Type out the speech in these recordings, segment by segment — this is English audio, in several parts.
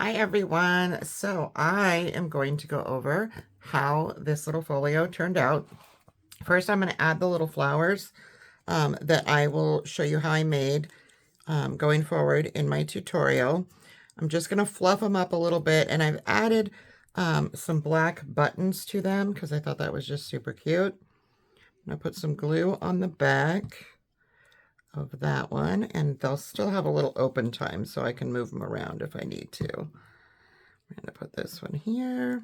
Hi everyone. So I am going to go over how this little folio turned out. First, I'm going to add the little flowers that I will show you how I made going forward in my tutorial. I'm just going to fluff them up a little bit, and I've added some black buttons to them because I thought that was just super cute. I'm going to put some glue on the back of that one, and they'll still have a little open time so I can move them around if I need to. I'm going to put this one here,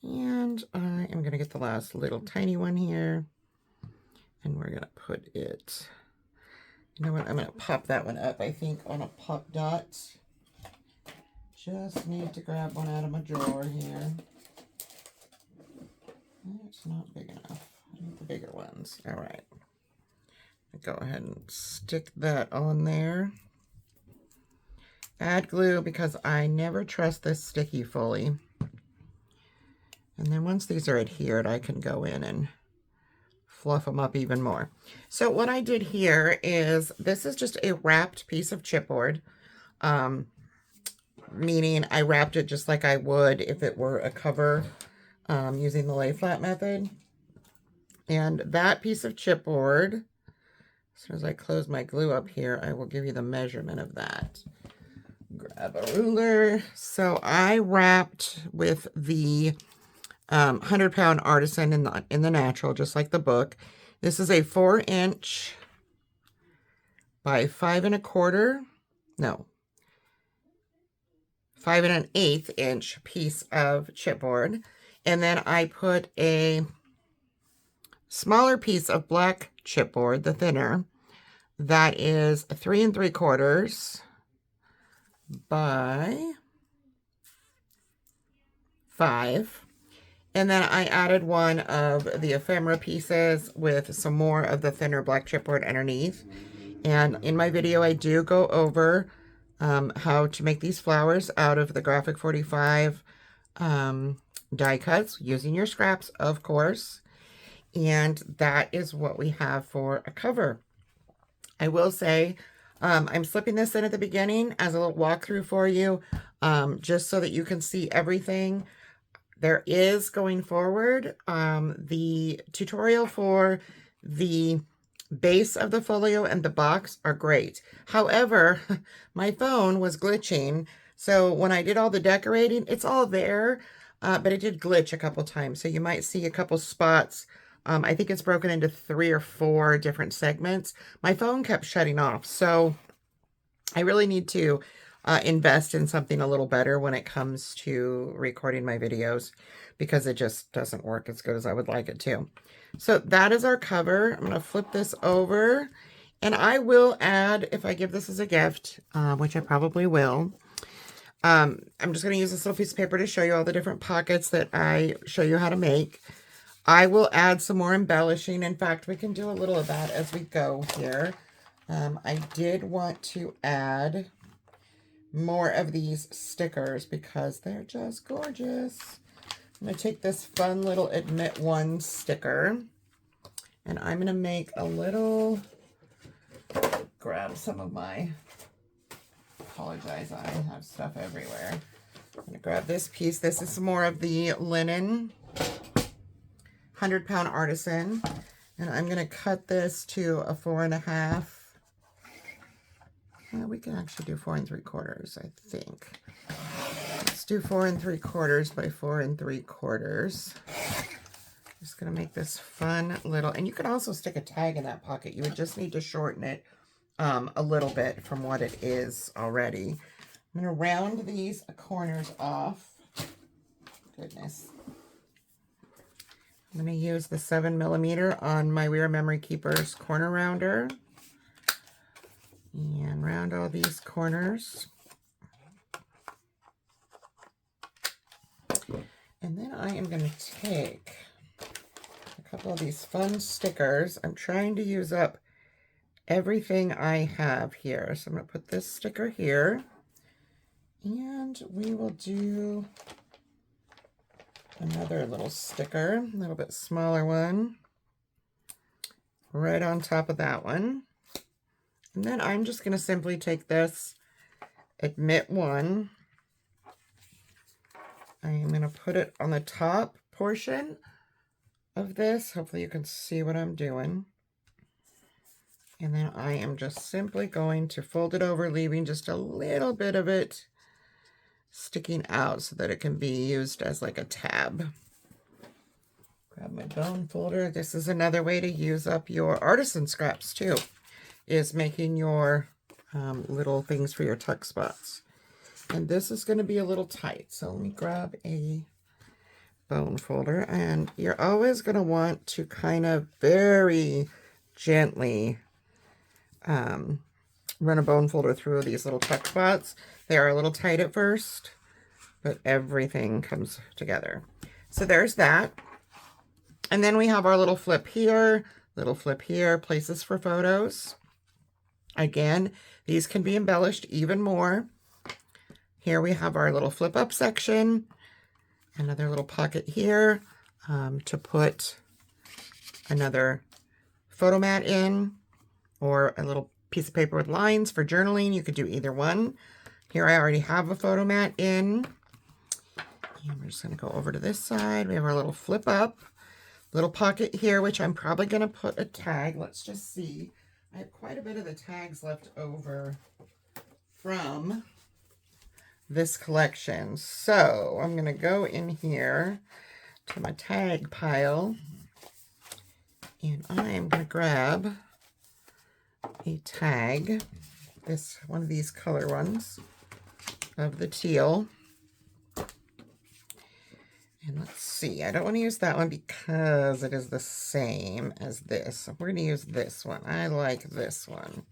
and I am going to get the last little tiny one here, and we're going to put it, you know what, I'm going to pop that one up, I think, on a pop dot. Just need to grab one out of my drawer here. It's not big enough. I need the bigger ones. All right. Go ahead and stick that on there. Add glue because I never trust this sticky fully. And then once these are adhered, I can go in and fluff them up even more. So what I did here is, this is just a wrapped piece of chipboard, meaning I wrapped it just like I would if it were a cover using the lay flat method. And that piece of chipboard, as soon as I close my glue up here, I will give you the measurement of that. Grab a ruler. So I wrapped with the 100-pound Artisan in the natural, just like the book. This is a 4-inch by 5 1/4, no, 5 1/8 inch piece of chipboard. And then I put a smaller piece of black chipboard, the thinner, that is 3 3/4 by 5. And then I added one of the ephemera pieces with some more of the thinner black chipboard underneath. And in my video, I do go over how to make these flowers out of the Graphic 45 die cuts using your scraps, of course. And that is what we have for a cover. I will say, I'm slipping this in at the beginning as a little walkthrough for you, just so that you can see everything. There is, going forward, the tutorial for the base of the folio and the box are great. However, my phone was glitching, so when I did all the decorating, it's all there, but it did glitch a couple times, so you might see a couple spots. I think it's broken into 3 or 4 different segments. My phone kept shutting off, so I really need to invest in something a little better when it comes to recording my videos, because it just doesn't work as good as I would like it to. So that is our cover. I'm going to flip this over, and I will add, if I give this as a gift, which I probably will, I'm just going to use this little piece of paper to show you all the different pockets that I show you how to make. I will add some more embellishing. In fact, we can do a little of that as we go here. I did want to add more of these stickers because they're just gorgeous. I'm going to take this fun little Admit One sticker, and I'm going to make a little, grab some of my, apologize, I have stuff everywhere. I'm going to grab this piece. This is some more of the linen 100-pound Artisan, and I'm going to cut this to a 4 1/2. Yeah, we can actually do 4 3/4, I think. Let's do 4 3/4 by 4 3/4. Just going to make this fun little, and you can also stick a tag in that pocket. You would just need to shorten it a little bit from what it is already. I'm going to round these corners off. Goodness. I'm going to use the 7mm on my Weir Memory Keepers corner rounder. And round all these corners. And then I am going to take a couple of these fun stickers. I'm trying to use up everything I have here. So I'm going to put this sticker here. And we will do another little sticker, a little bit smaller one, right on top of that one. And then I'm just going to simply take this admit one. I am going to put it on the top portion of this. Hopefully you can see what I'm doing. And then I am just simply going to fold it over, leaving just a little bit of it sticking out so that it can be used as like a tab. Grab my bone folder. This is another way to use up your artisan scraps too, is making your little things for your tuck spots. And this is going to be a little tight, so let me grab a bone folder, and you're always going to want to kind of very gently run a bone folder through these little tuck spots. They are a little tight at first, but everything comes together. So there's that. And then we have our little flip here, places for photos. Again, these can be embellished even more. Here we have our little flip up section, another little pocket here to put another photo mat in, or a little piece of paper with lines for journaling. You could do either one. Here I already have a photo mat in. And we're just going to go over to this side. We have our little flip up, little pocket here, which I'm probably going to put a tag. Let's just see. I have quite a bit of the tags left over from this collection. So I'm going to go in here to my tag pile, and I am going to grab a tag, this one of these color ones of the teal. And let's see, I don't want to use that one because it is the same as this. We're going to use this one. I like this one.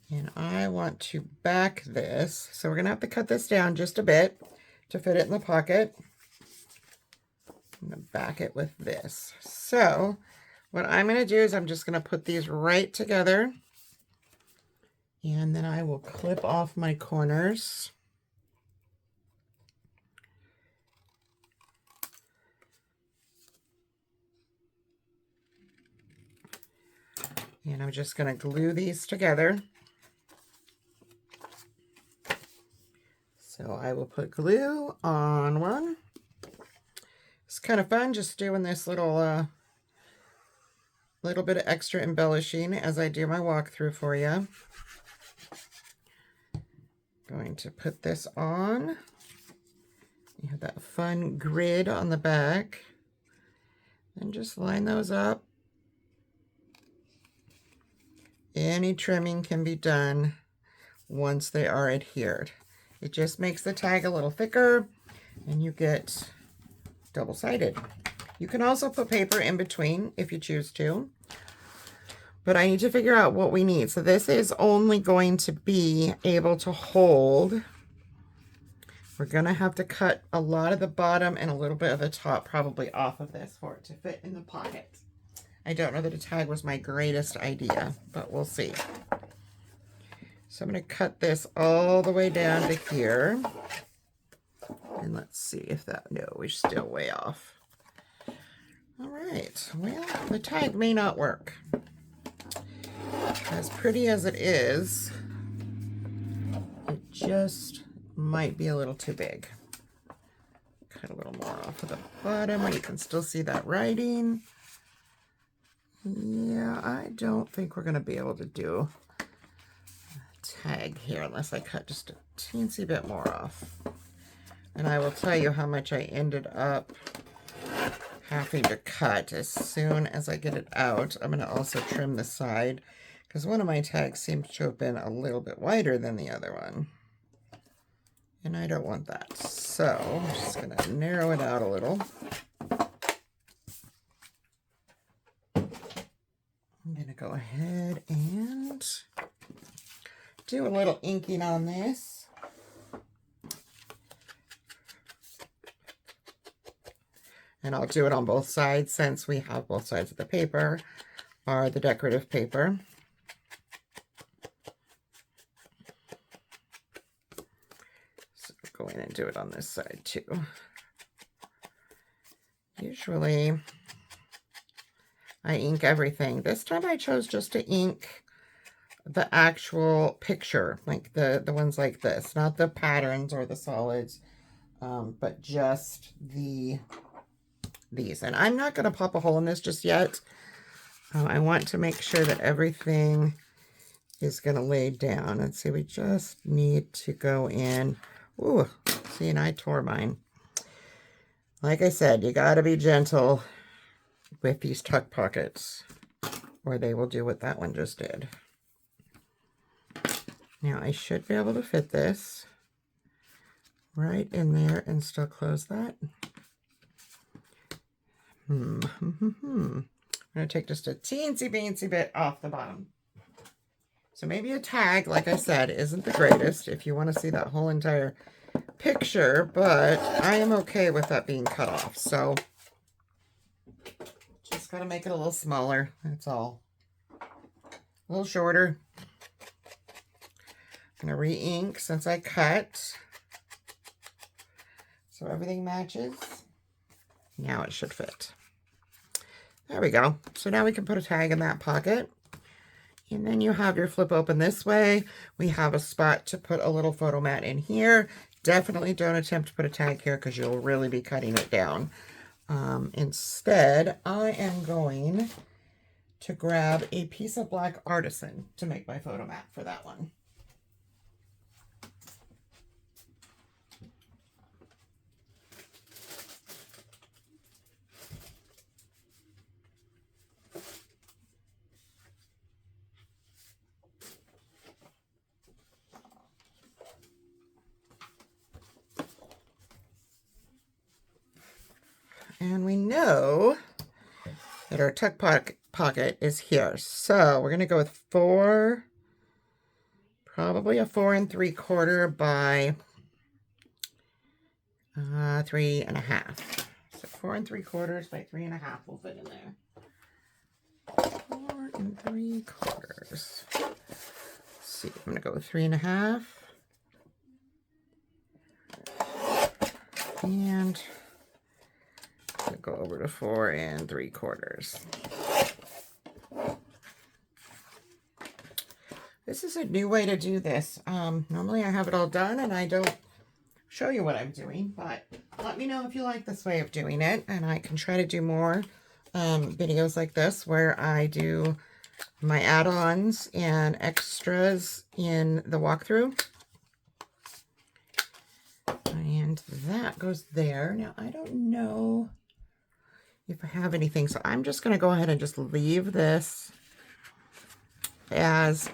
And I want to back this. So we're going to have to cut this down just a bit to fit it in the pocket. I'm going to back it with this. So what I'm going to do is I'm just going to put these right together. And then I will clip off my corners. And I'm just going to glue these together. So I will put glue on one. It's kind of fun just doing this little bit of extra embellishing as I do my walkthrough for you. Going to put this on. You have that fun grid on the back. And just line those up. Any trimming can be done once they are adhered. It just makes the tag a little thicker, and you get double-sided. You can also put paper in between if you choose to, but I need to figure out what we need. So this is only going to be able to hold. We're going to have to cut a lot of the bottom and a little bit of the top probably off of this for it to fit in the pocket. I don't know that a tag was my greatest idea, but we'll see. So I'm going to cut this all the way down to here. And let's see if that, no, we're still way off. All right, well, the tag may not work. As pretty as it is, it just might be a little too big. Cut a little more off of the bottom where you can still see that writing. Yeah, I don't think we're going to be able to do a tag here unless I cut just a teensy bit more off. And I will tell you how much I ended up having to cut as soon as I get it out. I'm going to also trim the side because one of my tags seems to have been a little bit wider than the other one. And I don't want that. So I'm just going to narrow it out a little. I'm going to go ahead and do a little inking on this. And I'll do it on both sides since we have both sides of the paper are the decorative paper. So go in and do it on this side too. Usually I ink everything. This time I chose just to ink the actual picture, like the ones like this, not the patterns or the solids, but just these. And I'm not going to pop a hole in this just yet. I want to make sure that everything is going to lay down. Let's see, we just need to go in. Ooh, see, and I tore mine. Like I said, you got to be gentle with these tuck pockets, or they will do what that one just did. Now, I should be able to fit this right in there and still close that. I'm going to take just a teensy-beensy bit off the bottom. So maybe a tag, like I said, isn't the greatest if you want to see that whole entire picture, but I am okay with that being cut off. So just got to make it a little smaller. That's all. A little shorter. I'm going to re-ink since I cut. So everything matches. Now it should fit. There we go. So now we can put a tag in that pocket. And then you have your flip open this way. We have a spot to put a little photo mat in here. Definitely don't attempt to put a tag here because you'll really be cutting it down. Instead, I am going to grab a piece of black Artisan to make my photo mat for that one. And we know that our tuck pocket is here. So we're going to go with probably a 4 3/4 by 3.5. So 4 3/4 by 3.5 will fit in there. 4 3/4. Let's see, I'm going to go with 3.5. And go over to 4 3/4. This is a new way to do this. Normally I have it all done and I don't show you what I'm doing, but let me know if you like this way of doing it, and I can try to do more videos like this where I do my add-ons and extras in the walkthrough. And that goes there. Now I don't know if I have anything, so I'm just going to go ahead and just leave this as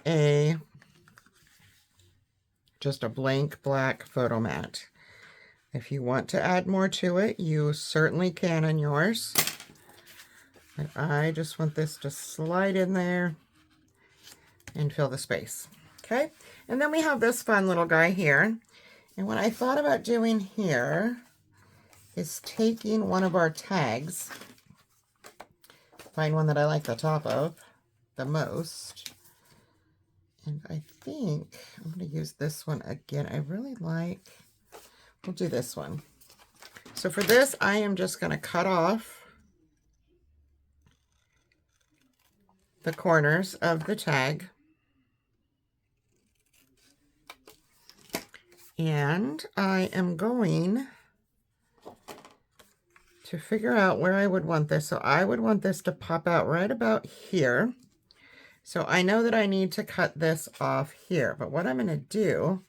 just a blank black photo mat. If you want to add more to it, you certainly can on yours. But I just want this to slide in there and fill the space. Okay, and then we have this fun little guy here. And what I thought about doing here is taking one of our tags, find one that I like the top of the most, and I think I'm going to use this one again. I really like, we'll do this one. So for this, I am just going to cut off the corners of the tag, and I am going to figure out where I would want this. So I would want this to pop out right about here. So I know that I need to cut this off here, but what I'm going to do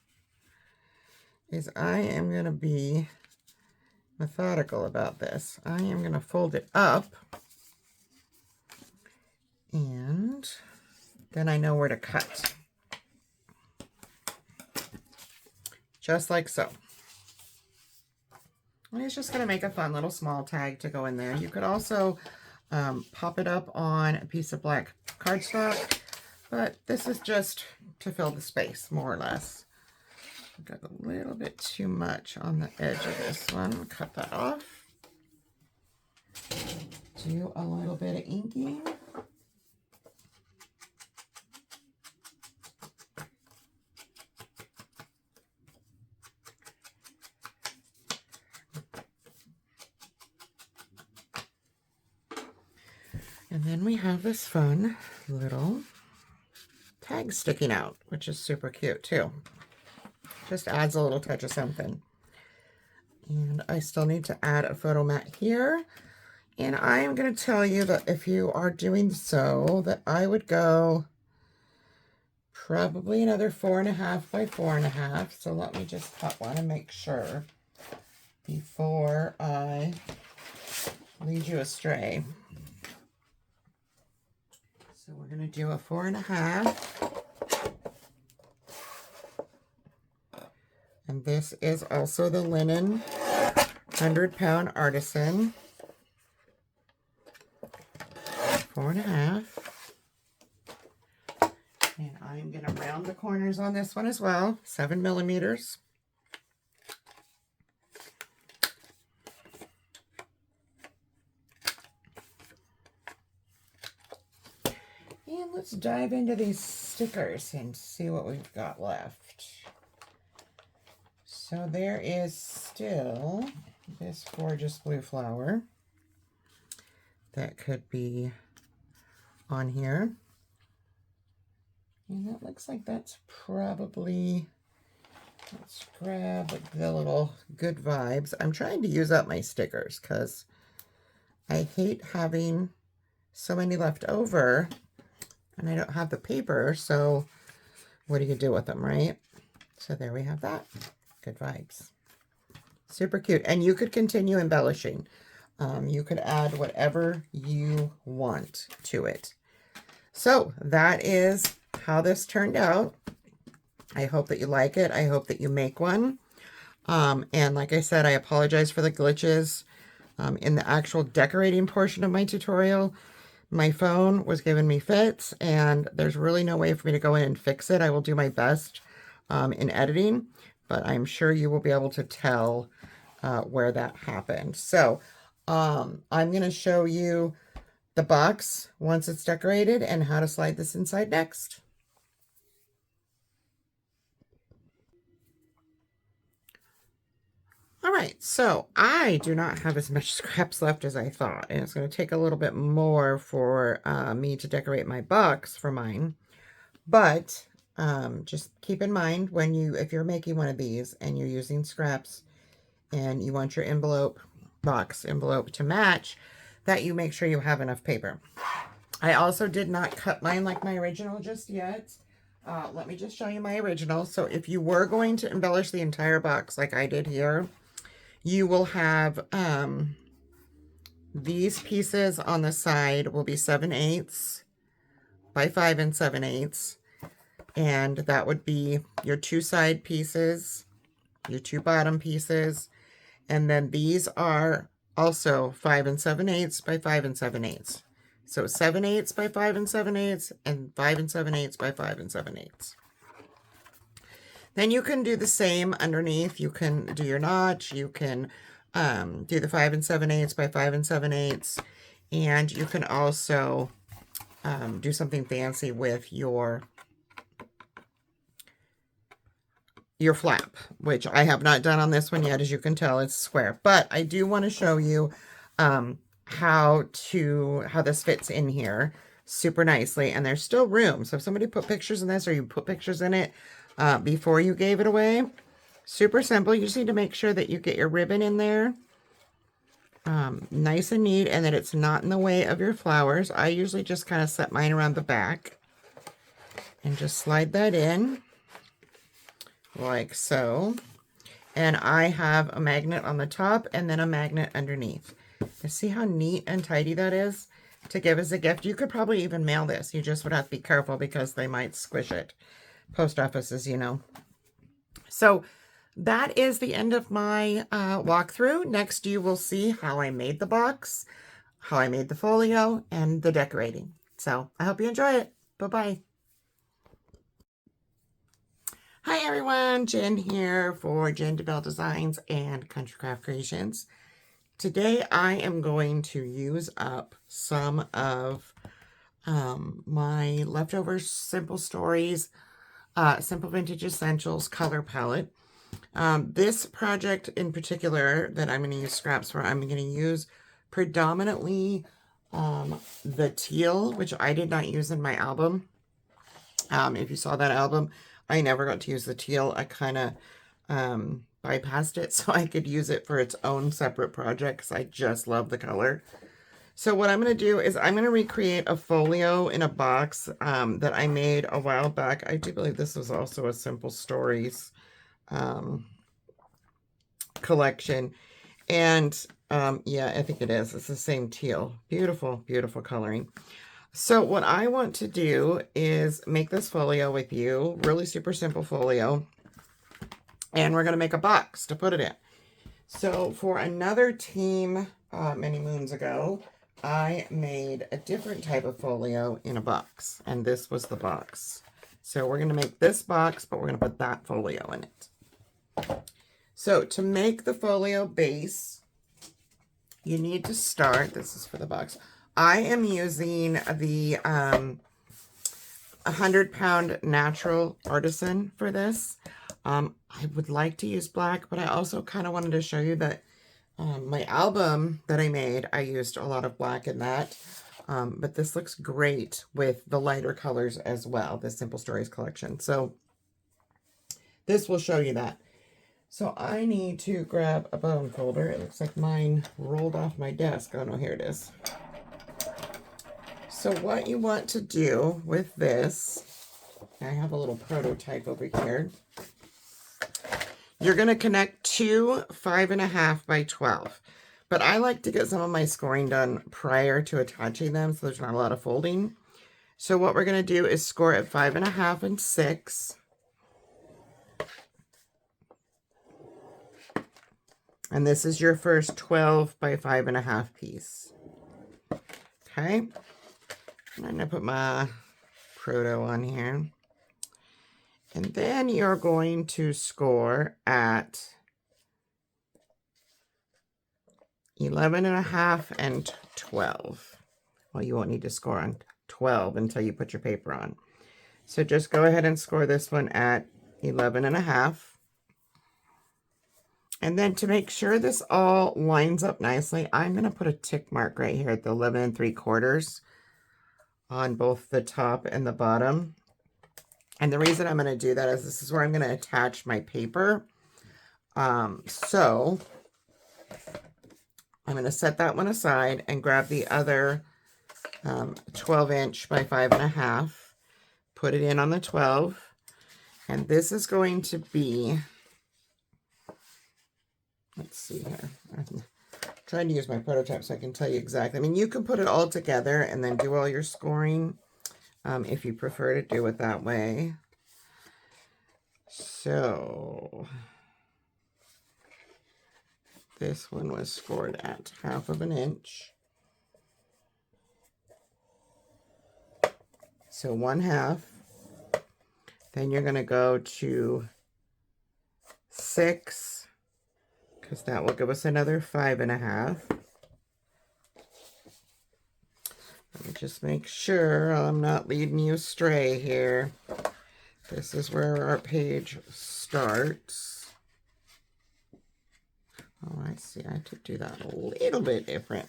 is I am going to be methodical about this. I am going to fold it up, and then I know where to cut. Just like so. And it's just going to make a fun little small tag to go in there. You could also pop it up on a piece of black cardstock, but this is just to fill the space, more or less. I've got a little bit too much on the edge of this one. Cut that off. Do a little bit of inking. And then we have this fun little tags sticking out, which is super cute too. Just adds a little touch of something. And I still need to add a photo mat here. And I am going to tell you that if you are doing so, that I would go probably another 4.5 by 4.5. So let me just cut one and make sure before I lead you astray. So we're going to do a 4.5. And this is also the linen 100-pound Artisan. 4.5. And I'm going to round the corners on this one as well. 7 millimeters. And let's dive into these stickers and see what we've got left. So there is still this gorgeous blue flower that could be on here. And that looks like that's probably, let's grab the little good vibes. I'm trying to use up my stickers because I hate having so many left over and I don't have the paper. So what do you do with them, right? So there we have that. Good vibes. Super cute. And you could continue embellishing. You could add whatever you want to it. So that is how this turned out. I hope that you like it. I hope that you make one. And like I said, I apologize for the glitches in the actual decorating portion of my tutorial. My phone was giving me fits and there's really no way for me to go in and fix it. I will do my best in editing, but I'm sure you will be able to tell where that happened. So I'm going to show you the box once it's decorated and how to slide this inside next. All right, so I do not have as much scraps left as I thought, and it's going to take a little bit more for me to decorate my box for mine. But just keep in mind when if you're making one of these and you're using scraps and you want your box envelope to match, that you make sure you have enough paper. I also did not cut mine like my original just yet. Let me just show you my original. So if you were going to embellish the entire box like I did here, you will have these pieces on the side will be 7/8 by 5 7/8. And that would be your 2 side pieces, your 2 bottom pieces. And then these are also 5 7/8 by 5 7/8. So 7/8 by 5 7/8 and 5 7/8 by 5 7/8. Then you can do the same underneath. You can do your notch. You can do the 5 7/8 by 5 7/8. And you can also do something fancy with your flap, which I have not done on this one yet. As you can tell, it's square. But I do want to show you how this fits in here super nicely. And there's still room. So if somebody put pictures in this or you put pictures in it before you gave it away, super simple. You just need to make sure that you get your ribbon in there nice and neat and that it's not in the way of your flowers. I usually just kind of set mine around the back and just slide that in like so. And I have a magnet on the top and then a magnet underneath. You see how neat and tidy that is to give as a gift? You could probably even mail this. You just would have to be careful because they might squish it. Post offices, you know. So that is the end of my walkthrough. Next, you will see how I made the box, how I made the folio, and the decorating. So I hope you enjoy it. Bye-bye. Hi everyone, Jen here for Jen DeBelle Designs and Country Craft Creations. Today I am going to use up some of my leftover Simple Stories, Simple Vintage Essentials color palette. This project in particular that I'm going to use scraps for, I'm going to use predominantly the teal, which I did not use in my album. If you saw that album, I never got to use the teal. I kind of bypassed it so I could use it for its own separate project because I just love the color. So what I'm going to do is I'm going to recreate a folio in a box that I made a while back. I do believe this was also a Simple Stories collection. And yeah, I think it is. It's the same teal. Beautiful, beautiful coloring. So what I want to do is make this folio with you. Really super simple folio. And we're going to make a box to put it in. So for another team many moons ago, I made a different type of folio in a box. And this was the box. So we're going to make this box, but we're going to put that folio in it. So to make the folio base, you need to start, this is for the box. I am using the 100-pound natural Artisan for this. I would like to use black, but I also kind of wanted to show you that my album that I made, I used a lot of black in that. But this looks great with the lighter colors as well, the Simple Stories collection. So this will show you that. So I need to grab a bone folder. It looks like mine rolled off my desk. Oh no, here it is. So what you want to do with this, I have a little prototype over here. You're going to connect two 5.5 by 12. But I like to get some of my scoring done prior to attaching them, so there's not a lot of folding. So what we're going to do is score at 5.5 and 6. And this is your first 12 by 5.5 piece. Okay. I'm going to put my proto on here. And then you're going to score at 11.5 and 12. Well, you won't need to score on 12 until you put your paper on. So just go ahead and score this one at 11.5. And then to make sure this all lines up nicely, I'm going to put a tick mark right here at the 11 3/4 on both the top and the bottom. And the reason I'm going to do that is this is where I'm going to attach my paper. So I'm going to set that one aside and grab the other 12" by 5.5, put it in on the 12. And this is going to be, let's see here. I'm trying to use my prototype so I can tell you exactly. I mean, you can put it all together and then do all your scoring if you prefer to do it that way. So this one was scored at 1/2 inch. So 1/2. Then you're going to go to 6, because that will give us another 5.5. Let me just make sure I'm not leading you astray here. This is where our page starts. Oh, I see. I have to do that a little bit different.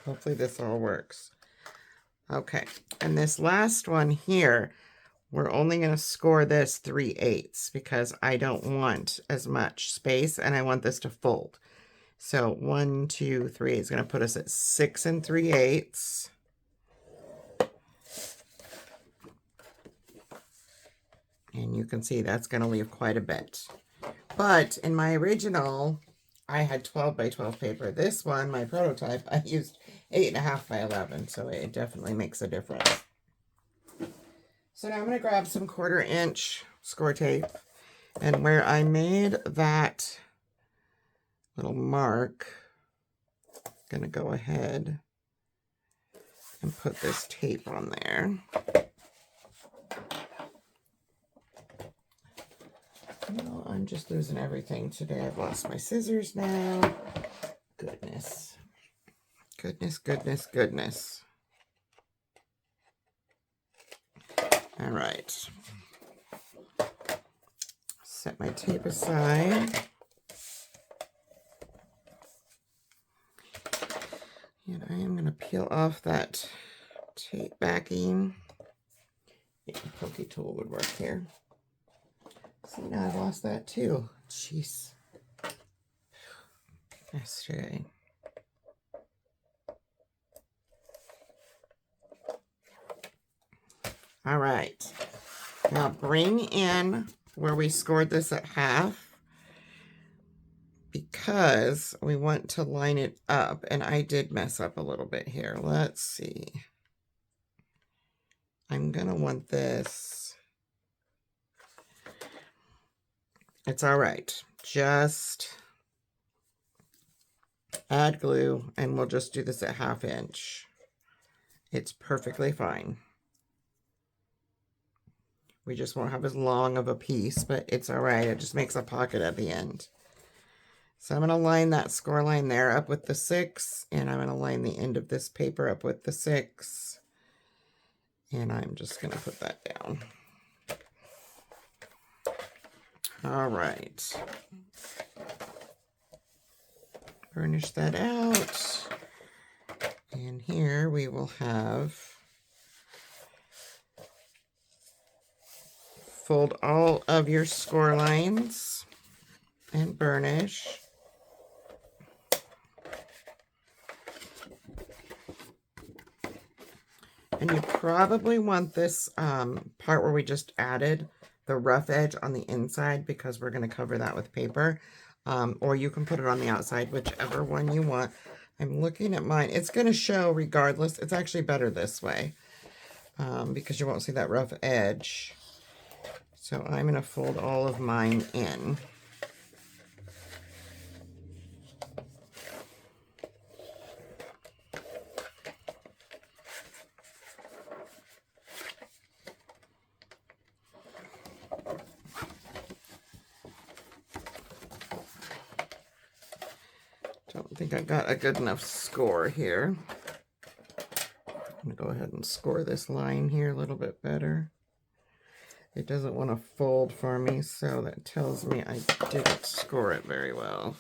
Hopefully this all works. Okay, and this last one here, we're only going to score this 3/8 because I don't want as much space and I want this to fold. So 1, 2, 3 is going to put us at 6 3/8. And you can see that's going to leave quite a bit. But in my original, I had 12 by 12 paper. This one, my prototype, I used 8.5 by 11. So it definitely makes a difference. So now I'm going to grab some 1/4 inch score tape. And where I made that little mark, I'm going to go ahead and put this tape on there. No, I'm just losing everything today. I've lost my scissors now. Goodness. Goodness, goodness, goodness. All right. Set my tape aside. And I am going to peel off that tape backing. Yeah, a pokey tool would work here. See, now I've lost that too. Jeez. Yesterday. All right. Now bring in where we scored this at half, because we want to line it up, and I did mess up a little bit here. Let's see. I'm gonna want this. It's all right. Just add glue, and we'll just do this at 1/2 inch. It's perfectly fine. We just won't have as long of a piece, but it's all right. It just makes a pocket at the end. So I'm going to line that score line there up with the 6, and I'm going to line the end of this paper up with the 6. And I'm just going to put that down. All right. Burnish that out. And here we will have, fold all of your score lines and burnish. And you probably want this part where we just added the rough edge on the inside, because we're going to cover that with paper. Or you can put it on the outside, whichever one you want. I'm looking at mine. It's going to show regardless. It's actually better this way, because you won't see that rough edge. So I'm going to fold all of mine in. Don't think I got a good enough score here. I'm going to go ahead and score this line here a little bit better. It doesn't want to fold for me, so that tells me I didn't score it very well.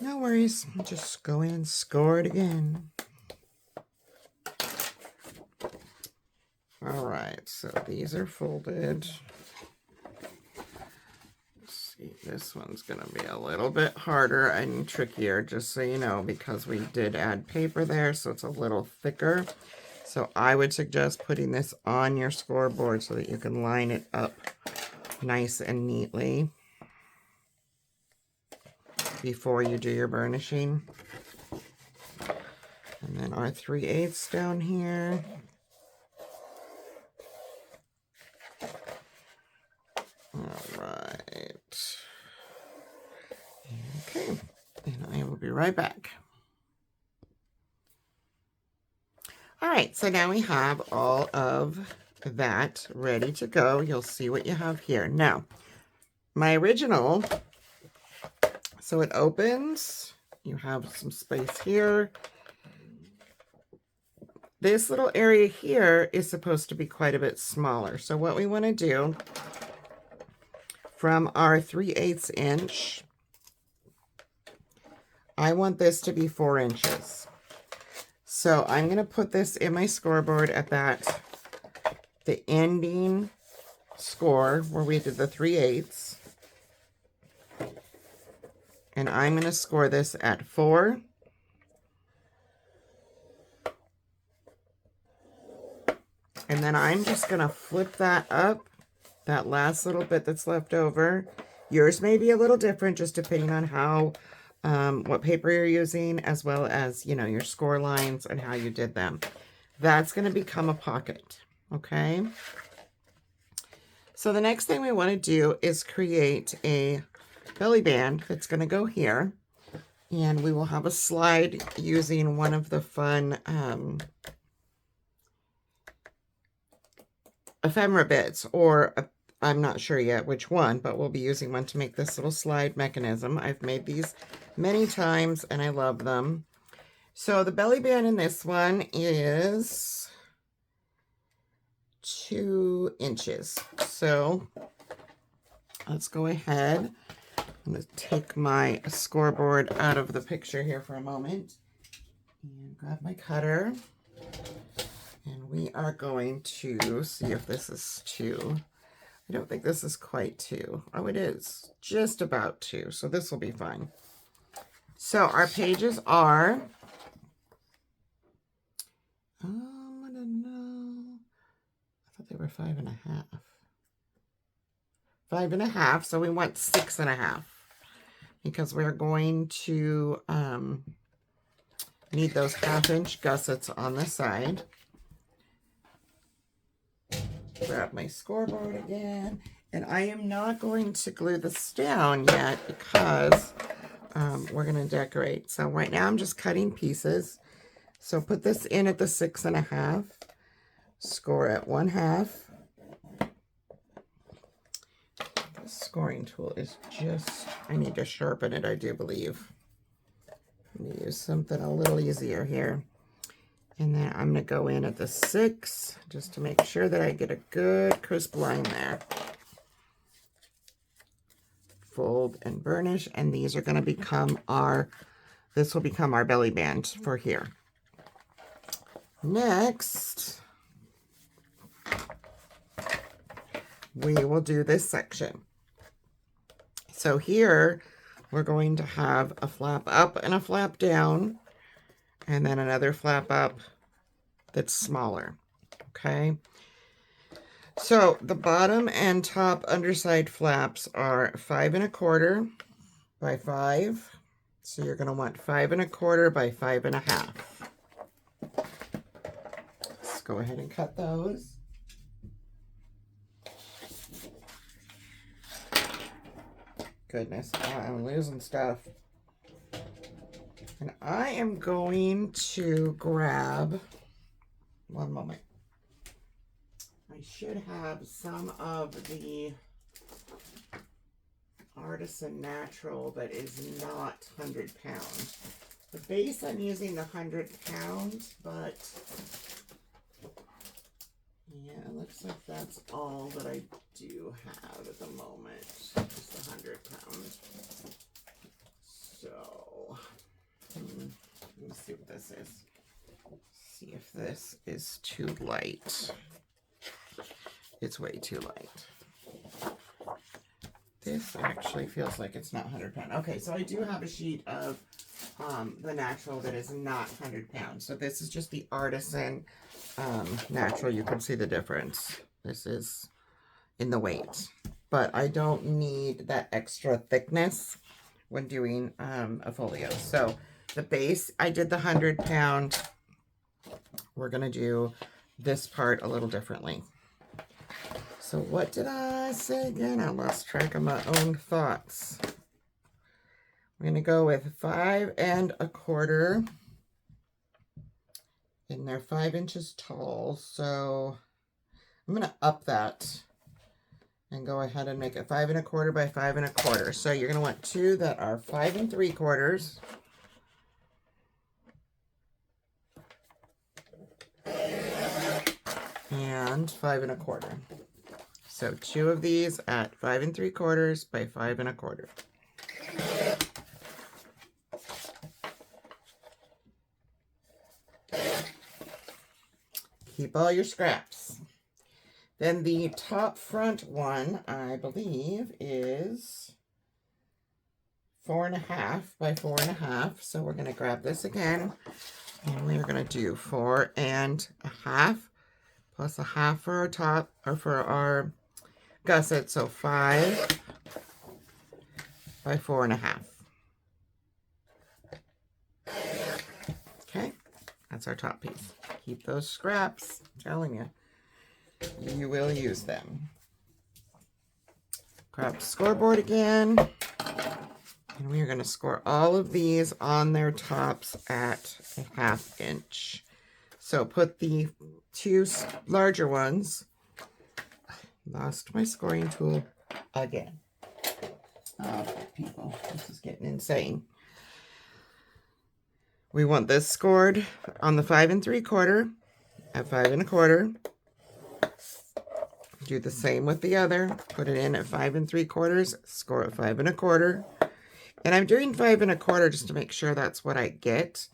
No worries, just go in and score it again. All right, so these are folded. Let's see, this one's gonna be a little bit harder and trickier, just so you know, because we did add paper there, so it's a little thicker. So I would suggest putting this on your scoreboard so that you can line it up nice and neatly before you do your burnishing. And then our 3/8 down here. All right. Okay, and I will be right back. All right, so now we have all of that ready to go. You'll see what you have here. Now, my original, so it opens, you have some space here. This little area here is supposed to be quite a bit smaller. So what we want to do, from our 3/8 inch, I want this to be 4 inches. So I'm going to put this in my scoreboard at the ending score where we did the 3/8. And I'm going to score this at 4. And then I'm just going to flip that up, that last little bit that's left over. Yours may be a little different just depending on how, what paper you're using, as well as, you know, your score lines and how you did them. That's going to become a pocket, okay? So the next thing we want to do is create a belly band that's going to go here. And we will have a slide using one of the fun ephemera bits, or I'm not sure yet which one, but we'll be using one to make this little slide mechanism. I've made these many times and I love them. So the belly band in this one is 2 inches. So let's go ahead. I'm going to take my scoreboard out of the picture here for a moment. And grab my cutter. And we are going to see if this is 2. I don't think this is quite 2. Oh, it is. Just about 2. So this will be fine. So our pages are... I don't know. I thought they were 5.5. 5.5. So we want 6.5. Because we're going to need those 1/2-inch gussets on the side. Grab my scoreboard again. And I am not going to glue this down yet because we're going to decorate. So right now I'm just cutting pieces. So put this in at the 6.5. Score at 1/2. The scoring tool is just, I need to sharpen it, I do believe. I'm going to use something a little easier here. And then I'm going to go in at the 6 just to make sure that I get a good crisp line there. Fold and burnish, and these are going to become our, this will become our belly band for here. Next, we will do this section. So here, we're going to have a flap up and a flap down, and then another flap up that's smaller, okay? So the bottom and top underside flaps are 5 1/4 by 5. So you're going to want 5 1/4 by 5.5. Let's go ahead and cut those. Goodness, I'm losing stuff. And I am going to grab, one moment. I should have some of the Artisan Natural that is not 100 pound. The base I'm using the 100 pound, but yeah, it looks like that's all that I do have at the moment. Just the 100 pound. So, let's see what this is. See if this is too light. It's way too light. This actually feels like it's not 100 pound. Okay, so I do have a sheet of the natural that is not 100 pounds. So this is just the Artisan natural. You can see the difference. This is in the weight. But I don't need that extra thickness when doing a folio. So the base, I did the 100 pound. We're going to do this part a little differently. So what did I say again? I lost track of my own thoughts. We're going to go with 5 1/4. And they're 5 inches tall. So I'm going to up that and go ahead and make it 5 1/4 by 5 1/4. So you're going to want 2 that are 5 3/4. And 5 1/4. So 2 of these at 5 3/4 by 5 1/4. Keep all your scraps. Then the top front one, I believe, is 4 1/2 by 4 1/2. So we're going to grab this again, and we're going to do 4 1/2 plus 1/2 for our top, or for our gusset. So 5 by 4 1/2. Okay, that's our top piece. Keep those scraps. I'm telling you, you will use them. Grab the scoreboard again. And we are going to score all of these on their tops at a 1/2 inch. So put the 2 larger ones. Lost my scoring tool again. Oh, people, this is getting insane. We want this scored on the 5 3/4 at 5 1/4. Do the same with the other. Put it in at 5 3/4. Score at 5 1/4. And I'm doing 5 1/4 just to make sure that's what I get.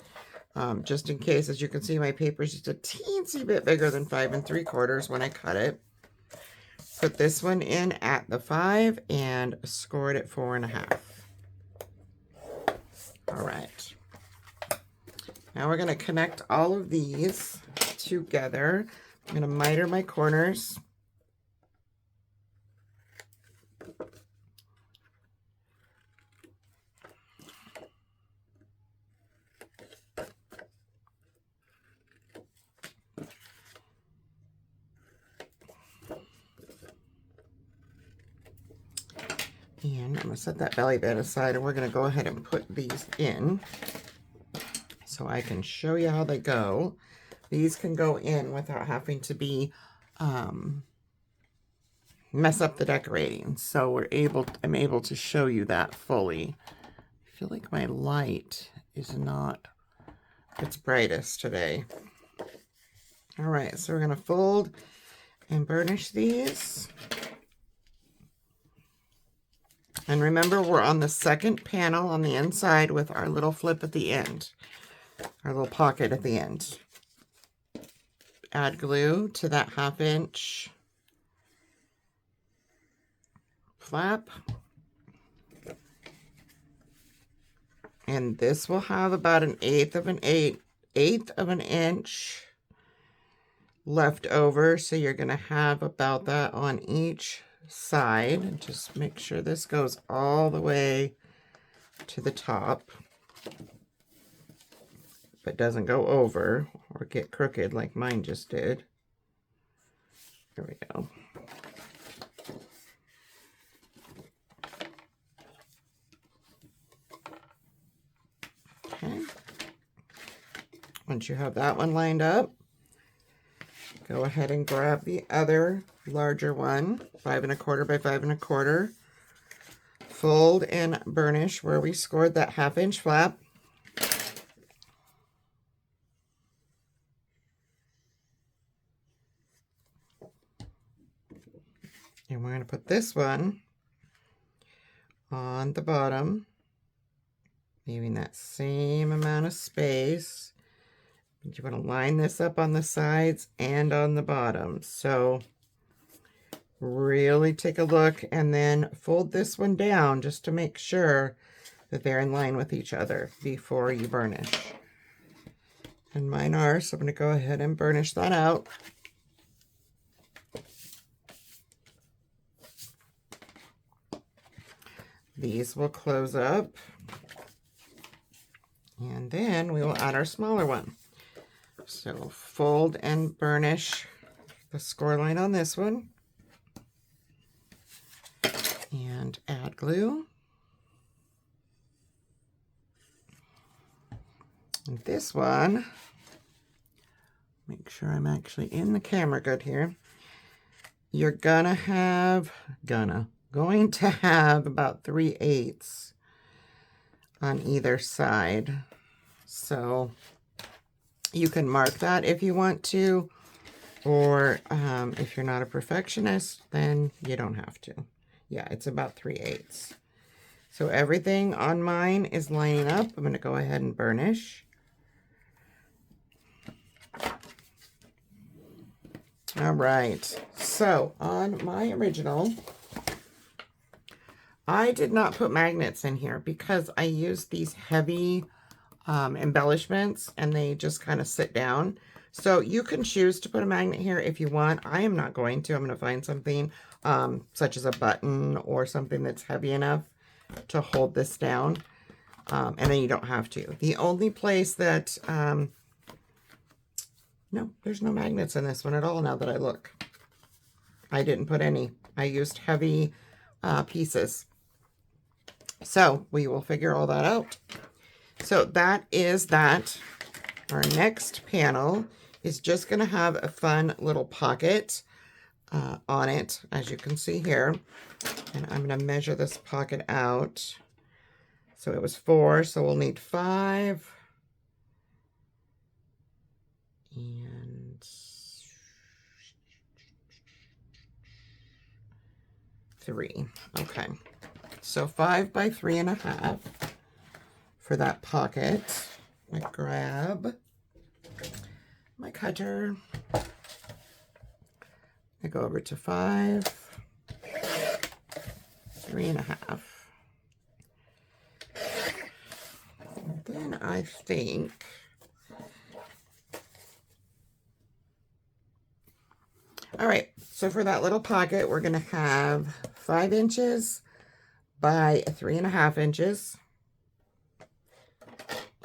Just in case. As you can see, my paper is just a teensy bit bigger than 5 3/4 when I cut it. Put this one in at the 5 and scored at 4 1/2. All right. Now we're going to connect all of these together. I'm going to miter my corners. And I'm going to set that belly band aside, and we're going to go ahead and put these in so I can show you how they go. These can go in without having to be mess up the decorating. So I'm able to show you that fully. I feel like my light is not its brightest today. All right, so we're going to fold and burnish these. And remember, we're on the second panel on the inside with our little flip at the end, our little pocket at the end. Add glue to that 1/2 inch flap. And this will have about an eighth of an inch left over. So you're going to have about that on each side. And just make sure this goes all the way to the top, but doesn't go over or get crooked like mine just did. There we go. Okay. Once you have that one lined up, go ahead and grab the other larger one, 5 1/4 by 5 1/4. Fold and burnish where we scored that 1/2 inch flap. And we're going to put this one on the bottom, leaving that same amount of space. And you want to line this up on the sides and on the bottom. So really take a look and then fold this one down just to make sure that they're in line with each other before you burnish. And mine are, so I'm going to go ahead and burnish that out. These will close up. And then we will add our smaller one. So fold and burnish the score line on this one. And add glue. And this one, make sure I'm actually in the camera good here. You're going to have about 3/8 on either side. So you can mark that if you want to, or if you're not a perfectionist, then you don't have to. Yeah, it's about 3/8. So everything on mine is lining up. I'm going to go ahead and burnish. All right, so on my original, I did not put magnets in here because I used these heavy embellishments and they just kind of sit down. So you can choose to put a magnet here if you want. I am not going to. I'm going to find something such as a button or something that's heavy enough to hold this down. And then you don't have to. The only place that, no, there's no magnets in this one at all now that I look. I didn't put any. I used heavy pieces. So we will figure all that out. So that is that. Our next panel is just going to have a fun little pocket on it, as you can see here. And I'm going to measure this pocket out. So it was 4, so we'll need 5. And 3. Okay. So 5 by 3 1/2 for that pocket. I grab my cutter. I go over to 5, 3.5. And then I think all right, so for that little pocket, we're going to have 5 inches by 3.5 inches.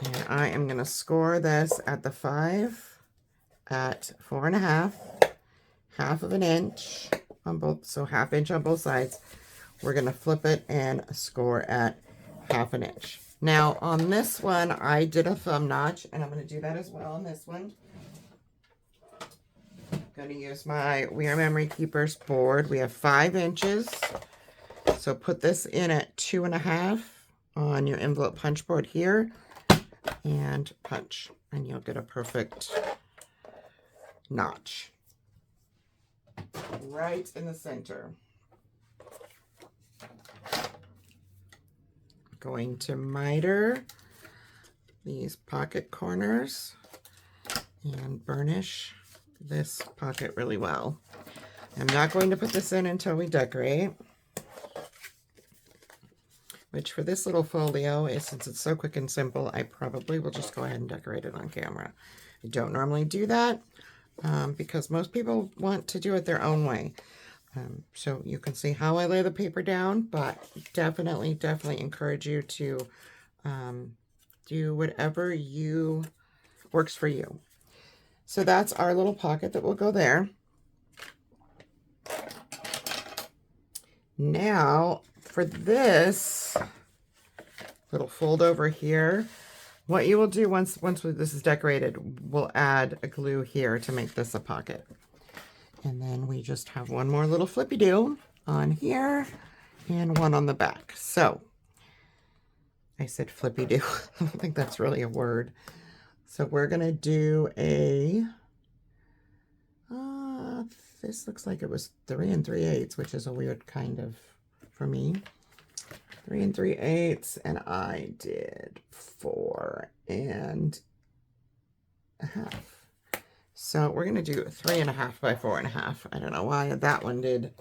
And I am going to score this at the 5 at 4.5, half of an inch on both, so ½ inch on both sides. We're going to flip it and score at ½ an inch. Now on this one, I did a thumb notch, and I'm going to do that as well on this one. Going to use my We Are Memory Keepers board. We have 5 inches. So put this in at 2.5 on your envelope punch board here and punch, and you'll get a perfect notch right in the center. Going to miter these pocket corners and burnish this pocket really well. I'm not going to put this in until we decorate, which for this little folio is, since it's so quick and simple, I probably will just go ahead and decorate it on camera. I don't normally do that because most people want to do it their own way. So you can see how I lay the paper down, but definitely encourage you to do whatever works for you. So that's our little pocket that will go there. Now for this little fold over here, what you will do once this is decorated, we'll add a glue here to make this a pocket. And then we just have one more little flippy-do on here and one on the back. So I said flippy-do. I don't think that's really a word. So we're going to do a, this looks like it was 3 3/8, which is a weird kind of, for me. 3 3/8, and I did 4 1/2. So we're going to do 3.5 by 4.5. I don't know why that one did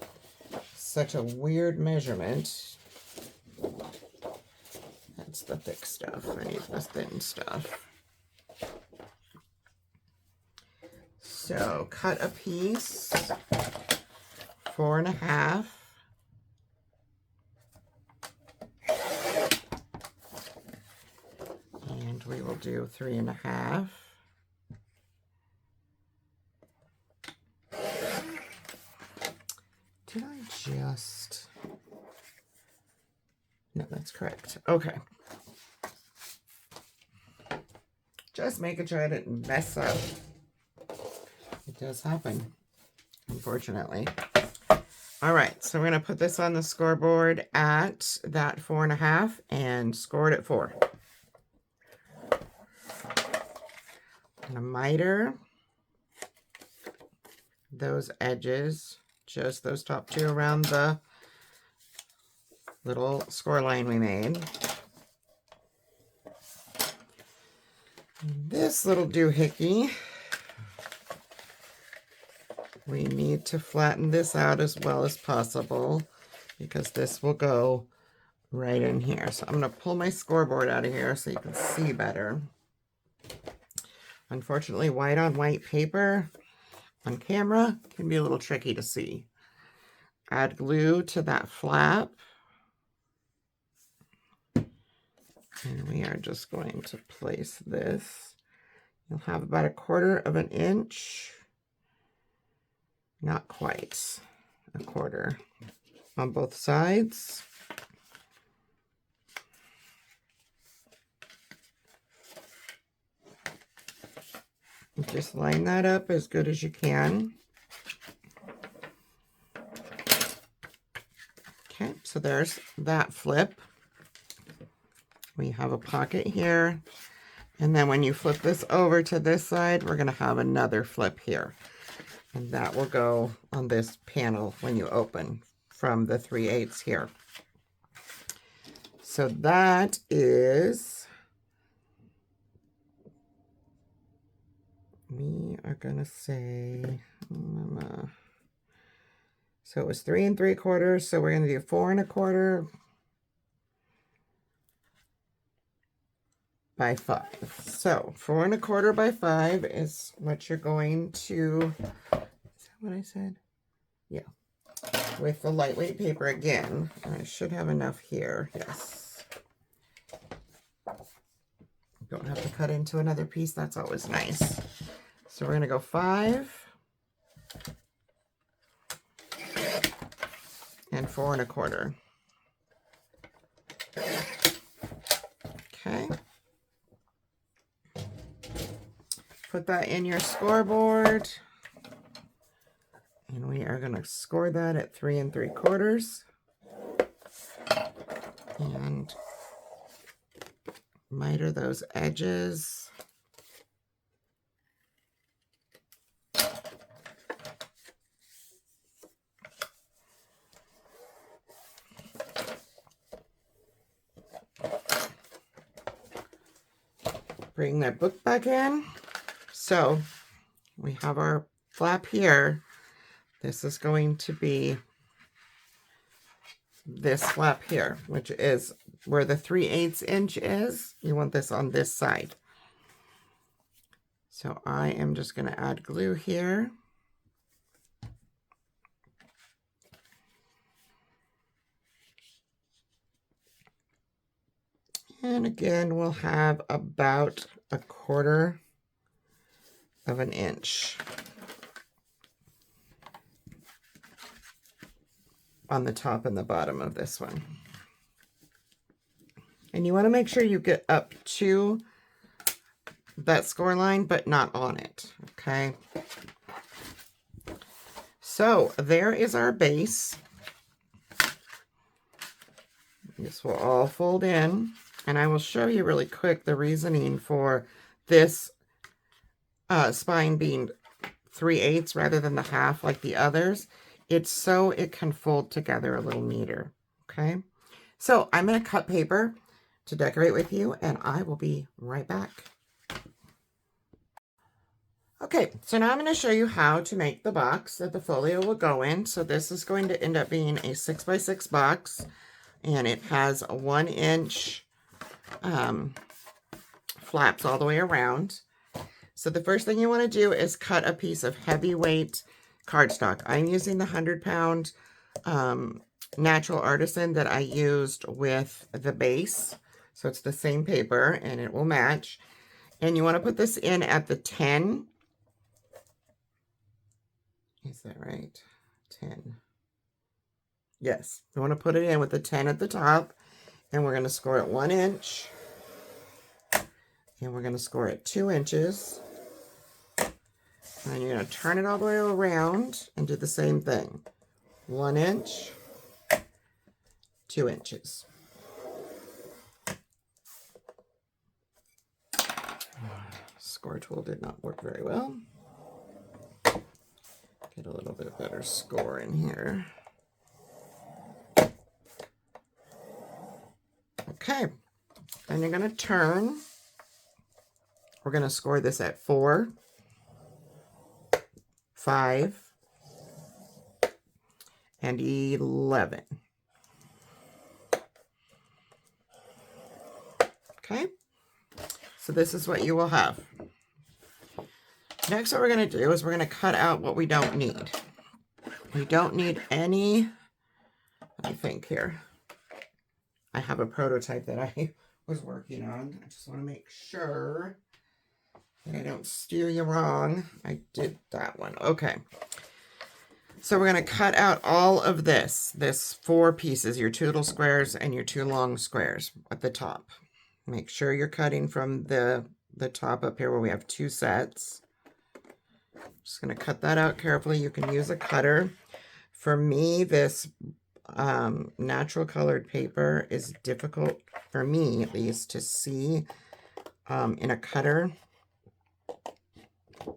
such a weird measurement. That's the thick stuff. I need the thin stuff. So cut a piece, 4.5. And we will do 3.5. Did I just... No, that's correct. Okay. Just making sure I didn't mess up. It does happen, unfortunately. All right, so we're going to put this on the scoreboard at that 4.5 and score it at 4. I'm going to miter those edges, just those top 2 around the little score line we made. This little doohickey, we need to flatten this out as well as possible because this will go right in here. So I'm going to pull my scoreboard out of here so you can see better. Unfortunately, white on white paper on camera can be a little tricky to see. Add glue to that flap. And we are just going to place this. You'll have about 1/4 inch. Not quite 1/4 on both sides. And just line that up as good as you can. Okay, so there's that flip. We have a pocket here. And then when you flip this over to this side, we're going to have another flip here. And that will go on this panel when you open from the 3/8 here. So that is we are gonna say, so it was 3 3/4, so we're gonna do 4 1/4 by 5. So 4 1/4 by 5 is what you're going to, is that what I said? Yeah. With the lightweight paper again. I should have enough here, yes. Don't have to cut into another piece, that's always nice. So we're gonna go 5 and 4 1/4. Okay. Put that in your scoreboard. And we are going to score that at 3 3/4. And miter those edges. Bring that book back in. So we have our flap here. This is going to be this flap here, which is where the 3/8 inch is. You want this on this side. So I am just going to add glue here. And again, we'll have about 1/4 of an inch on the top and the bottom of this one. And you want to make sure you get up to that score line, but not on it, okay? So there is our base. This will all fold in, and I will show you really quick the reasoning for this spine being 3/8 rather than the half like the others. It's so it can fold together a little neater, okay? So I'm going to cut paper to decorate with you, and I will be right back. Okay, so now I'm going to show you how to make the box that the folio will go in. So this is going to end up being a 6x6 box, and it has a 1 inch flaps all the way around. So the first thing you want to do is cut a piece of heavyweight cardstock. I'm using the 100-pound natural Artisan that I used with the base. So it's the same paper and it will match. And you want to put this in at the 10. Is that right? 10. Yes, you want to put it in with the 10 at the top. And we're going to score it 1 inch. And we're going to score it 2 inches. And you're going to turn it all the way around and do the same thing. 1 inch, 2 inches. Score tool did not work very well. Get a little bit better score in here. Okay, then you're going to turn. We're going to score this at 4, 5, and 11. Okay, so this is what you will have. Next, what we're going to do is we're going to cut out what we don't need. We don't need any, let me think here. I have a prototype that I was working on. I just want to make sure that I don't steer you wrong. I did that one. Okay. So we're going to cut out all of this 4 pieces, your 2 little squares and your 2 long squares at the top. Make sure you're cutting from the top up here where we have 2 sets. Just going to cut that out carefully. You can use a cutter. For me, this natural colored paper is difficult, for me at least, to see in a cutter,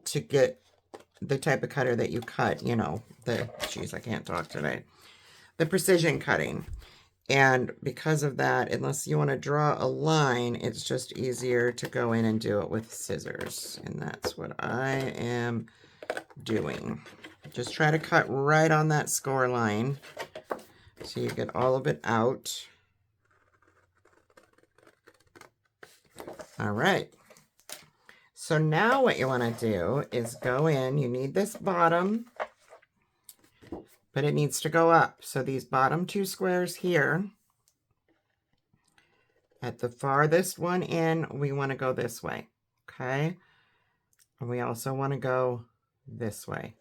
to get the type of cutter that you cut, you know, geez, I can't talk today. The precision cutting. And because of that, unless you want to draw a line, it's just easier to go in and do it with scissors. And that's what I am doing. Just try to cut right on that score line so you get all of it out. All right. So now what you want to do is go in. You need this bottom, but it needs to go up. So these bottom two squares here, at the farthest one in, we want to go this way, okay? And we also want to go this way.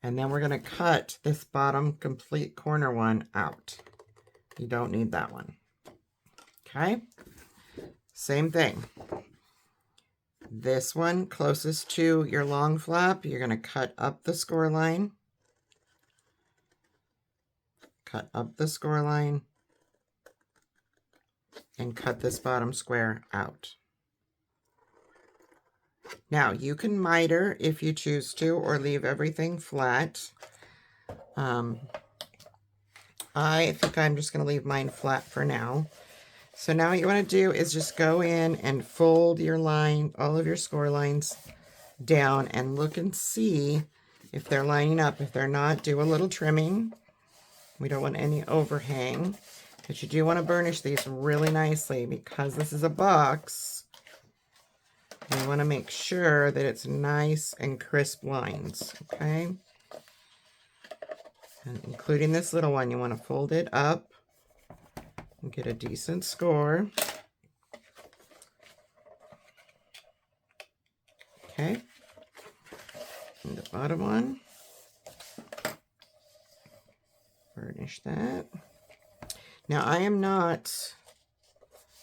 And then we're going to cut this bottom complete corner one out. You don't need that one, okay? Same thing. This one closest to your long flap, you're going to cut up the score line. Cut up the score line. And cut this bottom square out. Now, you can miter if you choose to, or leave everything flat. I think I'm just going to leave mine flat for now. So now what you want to do is just go in and fold your line, all of your score lines down, and look and see if they're lining up. If they're not, do a little trimming. We don't want any overhang. But you do want to burnish these really nicely because this is a box. You want to make sure that it's nice and crisp lines, okay? And including this little one, you want to fold it up and get a decent score. Okay. And the bottom one. Burnish that. Now, I am not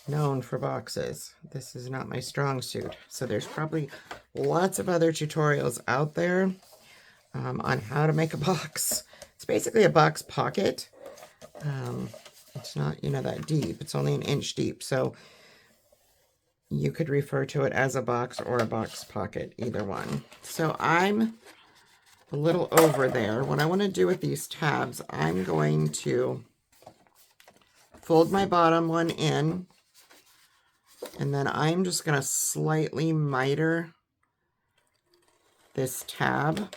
known for boxes. This is not my strong suit. So there's probably lots of other tutorials out there on how to make a box. It's basically a box pocket. It's not, you know, that deep. It's only 1 inch deep. So you could refer to it as a box or a box pocket, either one. So I'm a little over there. What I want to do with these tabs, I'm going to fold my bottom one in, and then I'm just going to slightly miter this tab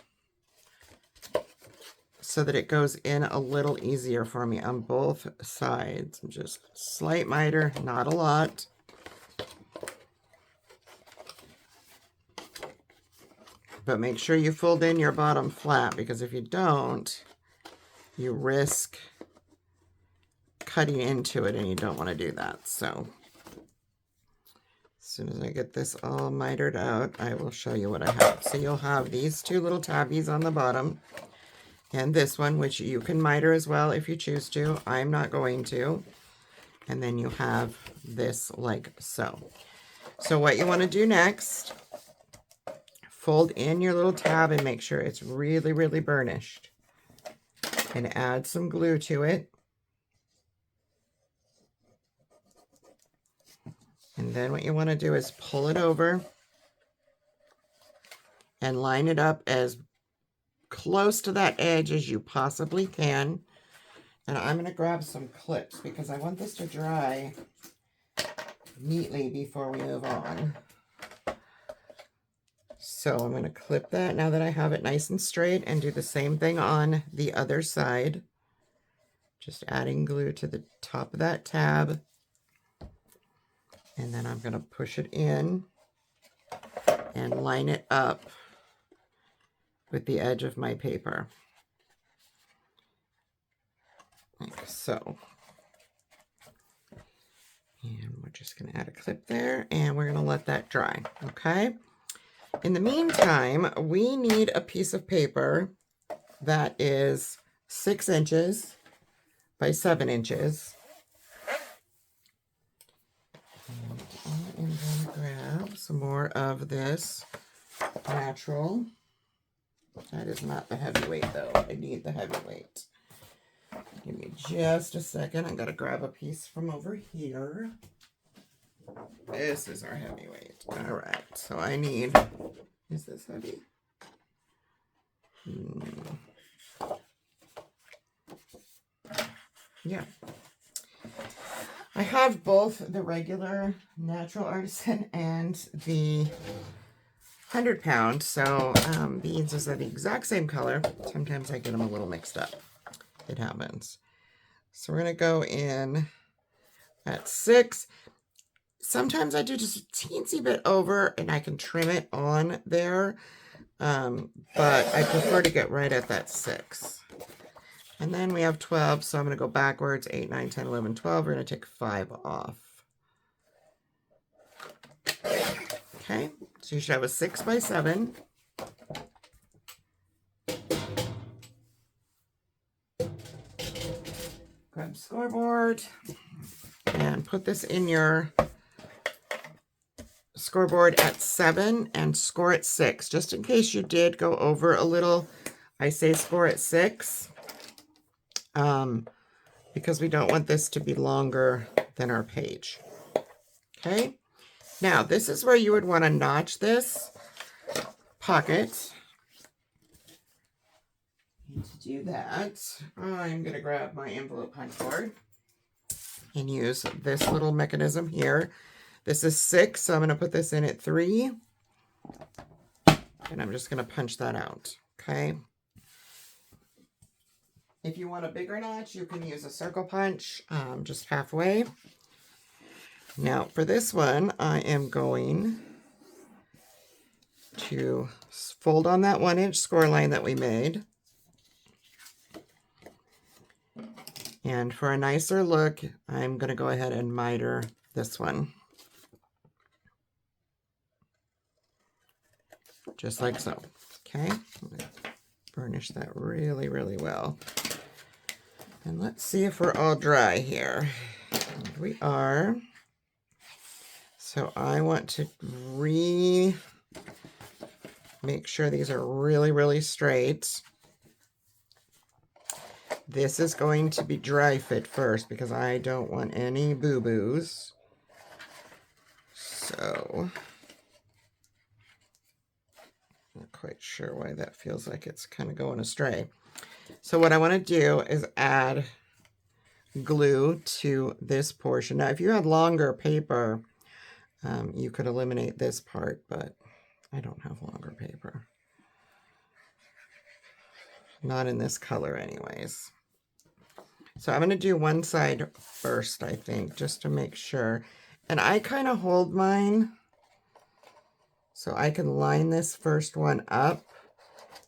so that it goes in a little easier for me on both sides. Just slight miter, not a lot. But make sure you fold in your bottom flat, because if you don't, you risk cutting into it, and you don't want to do that. So as soon as I get this all mitered out, I will show you what I have. So you'll have these two little tabbies on the bottom, and this one, which you can miter as well if you choose to. I'm not going to. And then you have this like so. So what you want to do next, fold in your little tab and make sure it's really, really burnished. And add some glue to it. And then what you want to do is pull it over and line it up as close to that edge as you possibly can. And I'm going to grab some clips because I want this to dry neatly before we move on. So I'm going to clip that now that I have it nice and straight, and do the same thing on the other side. Just adding glue to the top of that tab. And then I'm going to push it in and line it up with the edge of my paper. Like so. And we're just going to add a clip there, and we're going to let that dry, okay? In the meantime, we need a piece of paper that is 6 inches by 7 inches. And I'm going to grab some more of this natural. That is not the heavyweight, though. I need the heavyweight. Give me just a second. I got to grab a piece from over here. This is our heavyweight. All right. So I need... Is this heavy? Yeah. I have both the regular natural Artisan and the 100-pound. So beads is the exact same color. Sometimes I get them a little mixed up. It happens. So we're going to go in at 6. Sometimes I do just a teensy bit over and I can trim it on there. But I prefer to get right at that 6. And then we have 12, so I'm going to go backwards, 8, 9, 10, 11, 12. We're going to take 5 off. Okay, so you should have a 6 by 7. Grab scoreboard and put this in your scoreboard at 7 and score at 6. Just in case you did go over a little, I say score at 6. Because we don't want this to be longer than our page. Okay, now this is where you would want to notch this pocket. And to do that, I'm going to grab my envelope punch board and use this little mechanism here. This is 6, so I'm going to put this in at 3. And I'm just going to punch that out. Okay. If you want a bigger notch, you can use a circle punch, just halfway. Now, for this one, I am going to fold on that 1-inch score line that we made. And for a nicer look, I'm going to go ahead and miter this one. Just like so. Okay, I'm going to burnish that really, really well. And let's see if we're all dry here. And we are. So I want to make sure these are really, really straight. This is going to be dry fit first because I don't want any boo-boos. So, not quite sure why that feels like it's kind of going astray. So what I want to do is add glue to this portion. Now, if you had longer paper, you could eliminate this part, but I don't have longer paper. Not in this color anyways. So I'm going to do one side first, I think, just to make sure. And I kind of hold mine so I can line this first one up.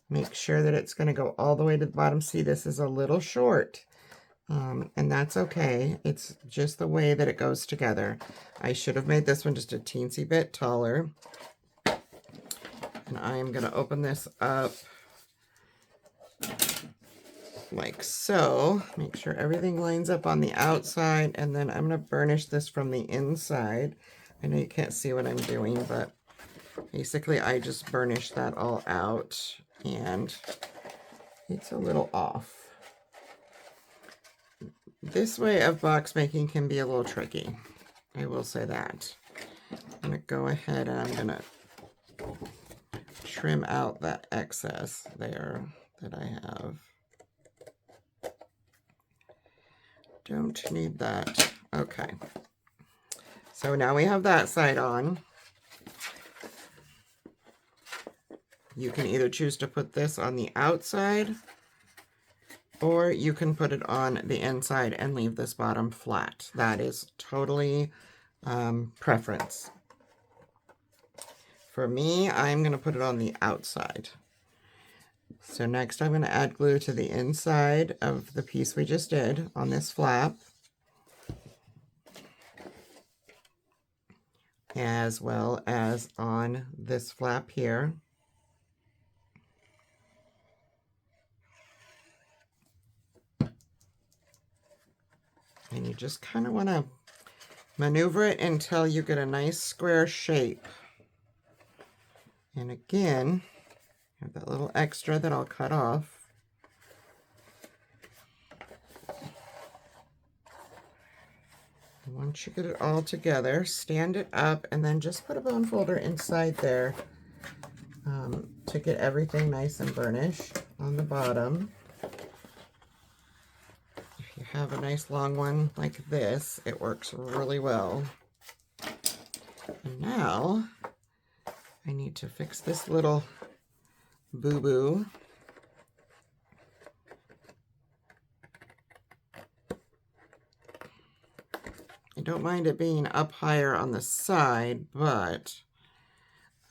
Make sure that it's going to go all the way to the bottom. See, this is a little short, and that's okay. It's just the way that it goes together. I should have made this one just a teensy bit taller. And I am going to open this up like so. Make sure everything lines up on the outside, and then I'm going to burnish this from the inside. I know you can't see what I'm doing, but basically I just burnish that all out. And it's a little off. This way of box making can be a little tricky. I will say that. I'm going to go ahead and I'm going to trim out that excess there that I have. Don't need that. Okay. So now we have that side on. You can either choose to put this on the outside, or you can put it on the inside and leave this bottom flat. That is totally preference. For me, I'm going to put it on the outside. So next I'm going to add glue to the inside of the piece we just did on this flap, as well as on this flap here. And you just kind of want to maneuver it until you get a nice square shape. And again, I have that little extra that I'll cut off. And once you get it all together, stand it up and then just put a bone folder inside there to get everything nice and burnished on the bottom. have a nice long one like this, it works really well. And now I need to fix this little boo-boo. I don't mind it being up higher on the side, but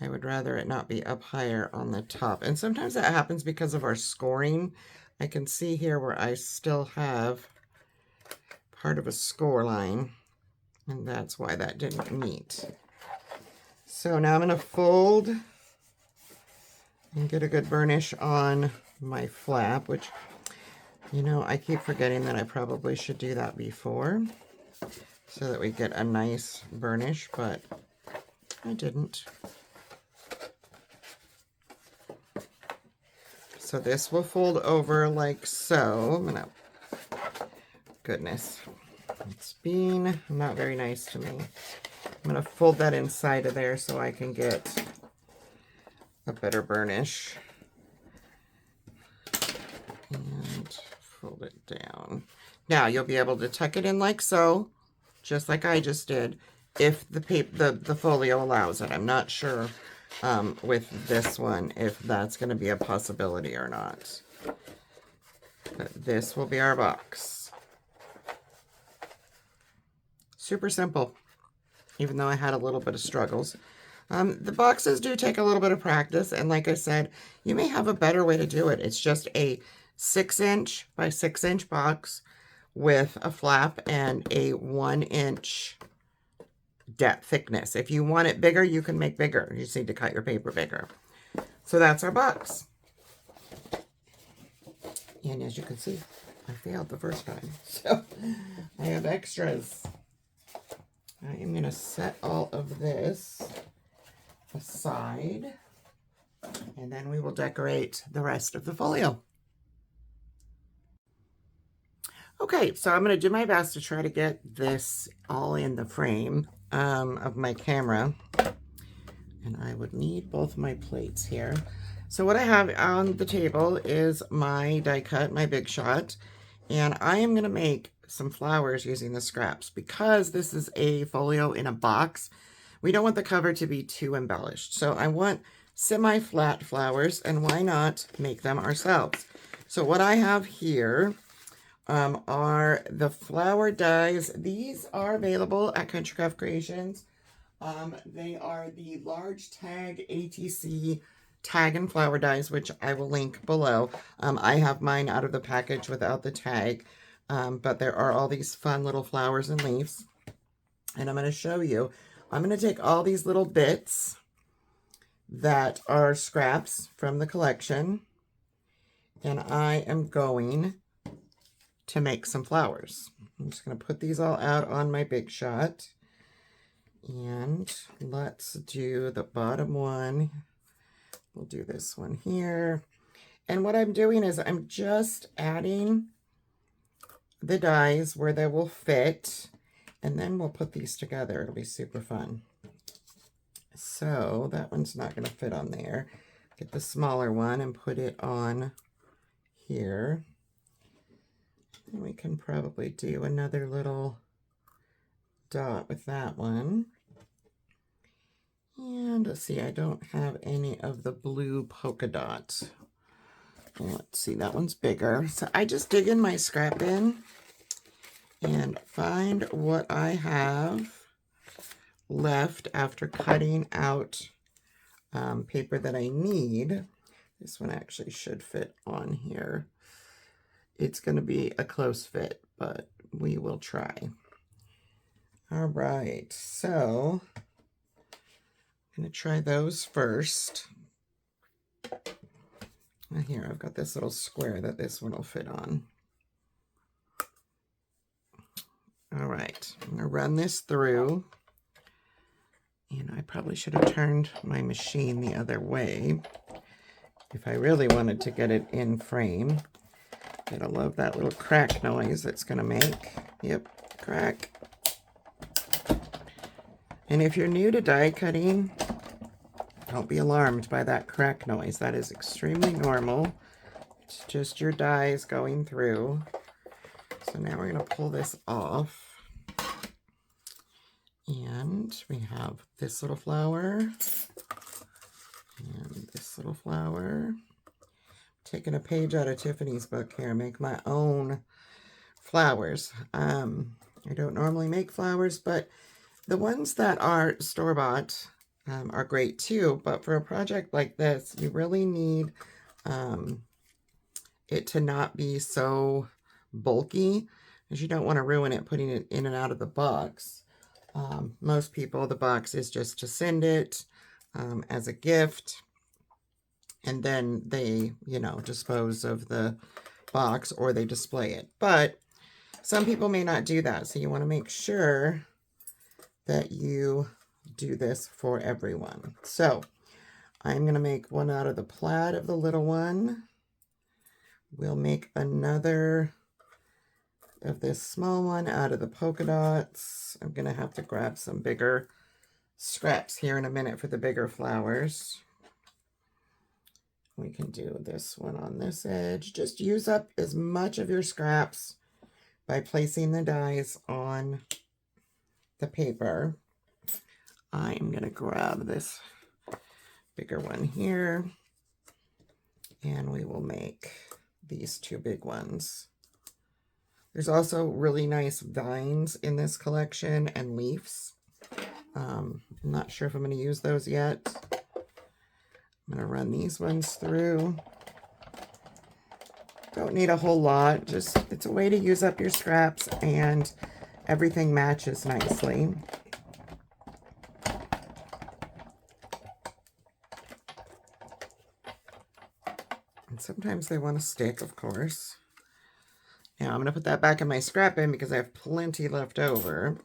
I would rather it not be up higher on the top. And sometimes that happens because of our scoring. I can see here where I still have part of a score line, and that's why that didn't meet. So now I'm going to fold and get a good burnish on my flap, which, you know, I keep forgetting that I probably should do that before so that we get a nice burnish, but I didn't. So this will fold over like so. I'm gonna, goodness, it's being not very nice to me. I'm gonna fold that inside of there so I can get a better burnish. And fold it down. Now you'll be able to tuck it in like so, just like I just did, if the paper, the folio allows it. I'm not sure with this one if that's going to be a possibility or not. But this will be our box. Super simple, even though I had a little bit of struggles. The boxes do take a little bit of practice, and like I said, you may have a better way to do it. It's just a 6" by 6" box with a flap and a 1" depth thickness. If you want it bigger, you can make bigger. You just need to cut your paper bigger. So that's our box. And as you can see, I failed the first time. So I have extras. I am going to set all of this aside, and then we will decorate the rest of the folio. Okay, so I'm going to do my best to try to get this all in the frame of my camera. And I would need both my plates here. So what I have on the table is my die cut, my Big Shot. And I am going to make some flowers using the scraps. Because this is a folio in a box, we don't want the cover to be too embellished. So I want semi-flat flowers, and why not make them ourselves? So what I have here are the flower dies. These are available at Country Craft Creations. They are the large tag ATC tag and flower dies, which I will link below. I have mine out of the package without the tag, but there are all these fun little flowers and leaves. And I'm going to show you. I'm going to take all these little bits that are scraps from the collection, and I am going to make some flowers. I'm just going to put these all out on my Big Shot. And let's do the bottom one. We'll do this one here. And what I'm doing is I'm just adding the dies where they will fit. And then we'll put these together. It'll be super fun. So that one's not going to fit on there. Get the smaller one and put it on here. And we can probably do another little dot with that one. And let's see, I don't have any of the blue polka dots. Let's see, that one's bigger. So I just dig in my scrap bin and find what I have left after cutting out paper that I need. This one actually should fit on here. It's going to be a close fit, but we will try. All right, so I'm going to try those first. Here, I've got this little square that this one will fit on. All right, I'm going to run this through. And I probably should have turned my machine the other way if I really wanted to get it in frame. Gotta love that little crack noise it's gonna make. Yep, crack. And if you're new to die cutting, don't be alarmed by that crack noise. That is extremely normal. It's just your dies going through. So now we're going to pull this off. And we have this little flower and this little flower. Taking a page out of Tiffany's book here, make my own flowers. I don't normally make flowers, but the ones that are store-bought are great too. But for a project like this, you really need it to not be so bulky, because you don't want to ruin it putting it in and out of the box. Most people, the box is just to send it as a gift, and then they, you know, dispose of the box or they display it. But some people may not do that, so you want to make sure that you do this for everyone. So I'm going to make one out of the plaid of the little one. We'll make another of this small one out of the polka dots. I'm going to have to grab some bigger scraps here in a minute for the bigger flowers. We can do this one on this edge. Just use up as much of your scraps by placing the dies on the paper. I am going to grab this bigger one here, and we will make these two big ones. There's also really nice vines in this collection and leaves. I'm not sure if I'm going to use those yet. I'm going to run these ones through. Don't need a whole lot. Just, it's a way to use up your scraps and everything matches nicely. And sometimes they want to stick, of course. Now I'm going to put that back in my scrap bin because I have plenty left over.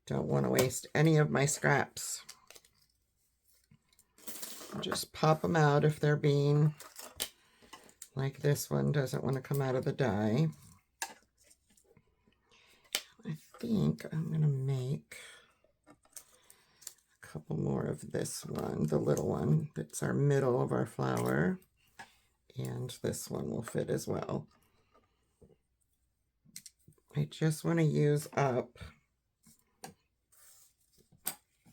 Don't want to waste any of my scraps. Just pop them out if they're being like this one doesn't want to come out of the die. I think I'm going to make a couple more of this one, the little one that's our middle of our flower. And this one will fit as well. I just want to use up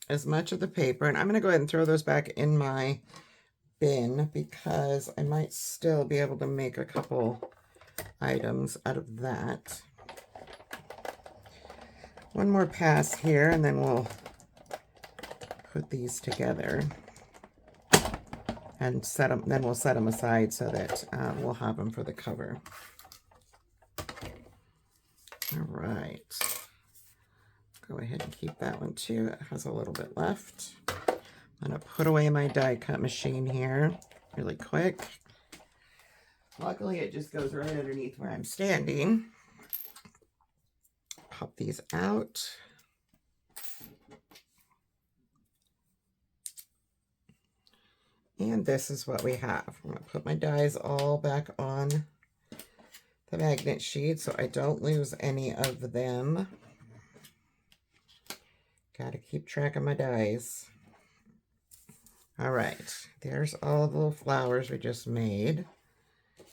as much of the paper, and I'm going to go ahead and throw those back in my bin because I might still be able to make a couple items out of that. One more pass here, and then we'll put these together and set them. Then we'll set them aside so that we'll have them for the cover. All right. Go ahead and keep that one too. It has a little bit left. I'm going to put away my die cut machine here really quick. Luckily, it just goes right underneath where I'm standing. Pop these out. And this is what we have. I'm going to put my dies all back on the magnet sheet so I don't lose any of them. Got to keep track of my dies. All right, there's all the little flowers we just made.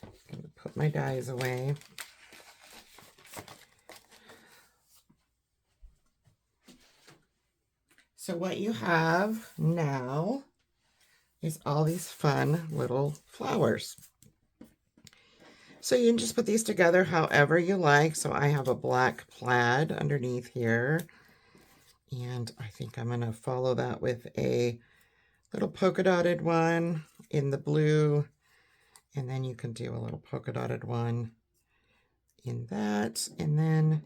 I'm going to put my dies away. So what you have now is all these fun little flowers. So you can just put these together however you like. So I have a black plaid underneath here. And I think I'm going to follow that with a little polka dotted one in the blue. And then you can do a little polka dotted one in that. And then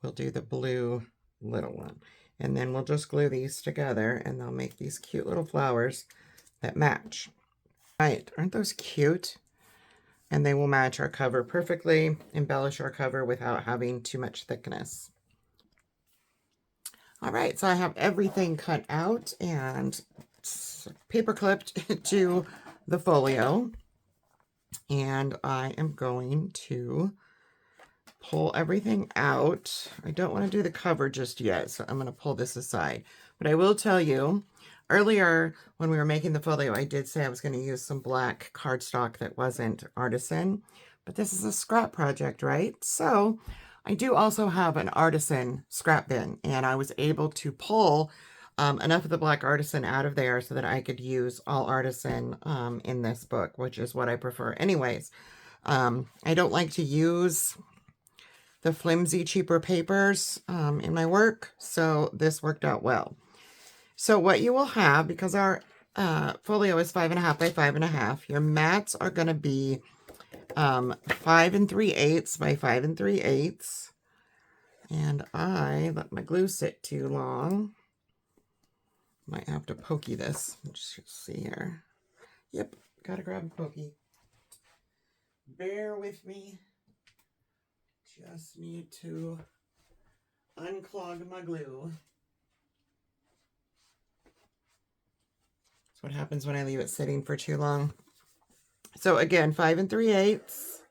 we'll do the blue little one. And then we'll just glue these together and they'll make these cute little flowers that match. Right, aren't those cute? And they will match our cover perfectly, embellish our cover without having too much thickness. All right, so I have everything cut out and paper clipped to the folio. And I am going to pull everything out. I don't want to do the cover just yet, so I'm going to pull this aside. But I will tell you, earlier when we were making the folio, I did say I was going to use some black cardstock that wasn't Artisan. but this is a scrap project, right? So I do also have an Artisan scrap bin, and I was able to pull enough of the black Artisan out of there so that I could use all Artisan in this book, which is what I prefer anyways. I don't like to use the flimsy, cheaper papers in my work, so this worked out well. So what you will have, because our folio is 5.5 by 5.5, your mats are going to be 5 3/8 by 5 3/8. And I let my glue sit too long. Might have to pokey this. Let's just see here. Yep, gotta grab a pokey. Bear with me. Just need to unclog my glue. That's what happens when I leave it sitting for too long. So again, 5 3/8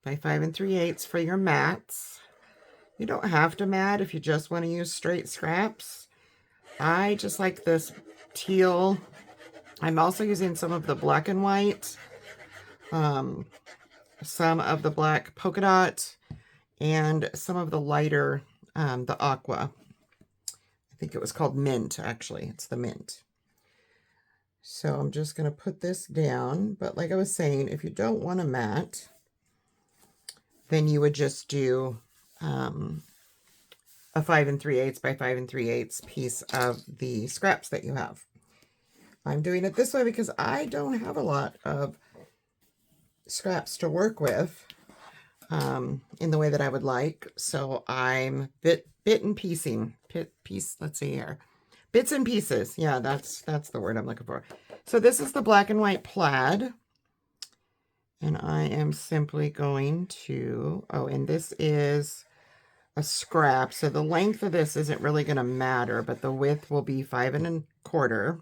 by 5 3/8 for your mats. You don't have to mat if you just want to use straight scraps. I just like this teal. I'm also using some of the black and white, some of the black polka dot, and some of the lighter, the aqua. I think it was called mint, actually. It's the mint. So I'm just going to put this down. But like I was saying, if you don't want a mat, then you would just do a 5 3/8 by 5 3/8 piece of the scraps that you have. I'm doing it this way because I don't have a lot of scraps to work with in the way that I would like. So I'm bit and piecing. Let's see here. Bits and pieces. Yeah, that's the word I'm looking for. So this is the black and white plaid. And I am simply going to, and this is a scrap. So the length of this isn't really going to matter, but the width will be 5 1/4.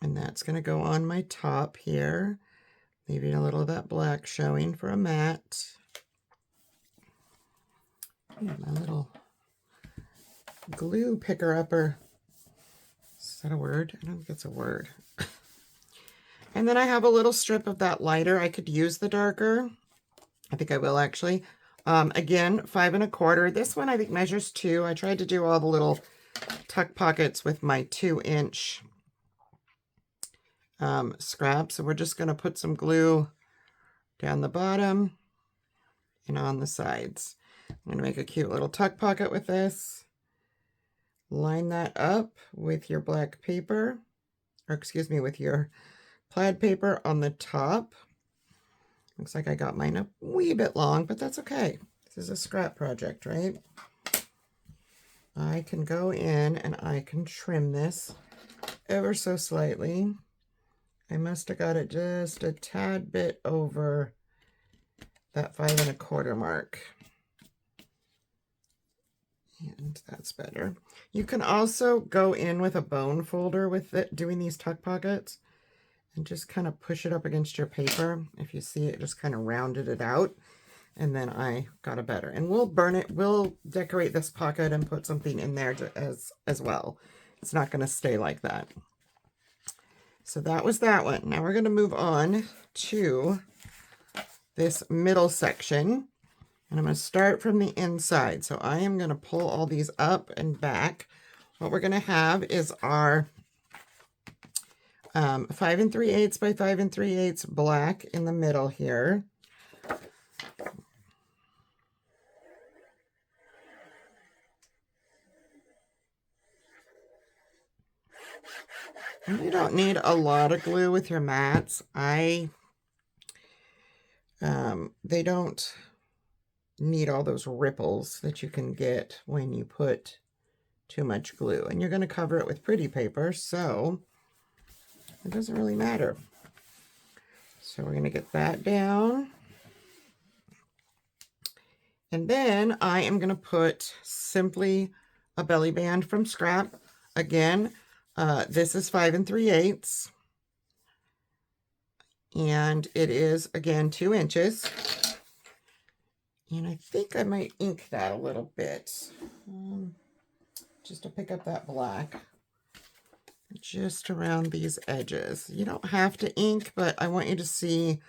And that's going to go on my top here, leaving a little of that black showing for a mat. My little glue picker-upper. Is that a word? I don't think it's a word. And then I have a little strip of that lighter. I could use the darker. I think I will actually. Again, 5 1/4. This one I think measures 2. I tried to do all the little tuck pockets with my 2-inch scrap. So we're just going to put some glue down the bottom and on the sides. I'm going to make a cute little tuck pocket with this. Line that up with your black paper, or excuse me, with your plaid paper on the top. Looks like I got mine a wee bit long, but that's okay. This is a scrap project, right? I can go in and I can trim this ever so slightly. I must have got it just a tad bit over that 5 1/4 mark. And that's better. You can also go in with a bone folder with it, doing these tuck pockets, and just kind of push it up against your paper. If you see it, just kind of rounded it out. And then I got a better. And we'll burn it. We'll decorate this pocket and put something in there as well. It's not going to stay like that. So that was that one. Now we're going to move on to this middle section. And I'm going to start from the inside. So I am going to pull all these up and back. What we're going to have is our 5 3/8 by 5 3/8 black in the middle here. And you don't need a lot of glue with your mats. They don't need all those ripples that you can get when you put too much glue. And you're going to cover it with pretty paper, so it doesn't really matter. So we're going to get that down. And then I am going to put simply a belly band from scrap. Again, this is 5 3/8. And it is, again, 2 inches. And I think I might ink that a little bit, just to pick up that black, just around these edges. You don't have to ink, but I want you to see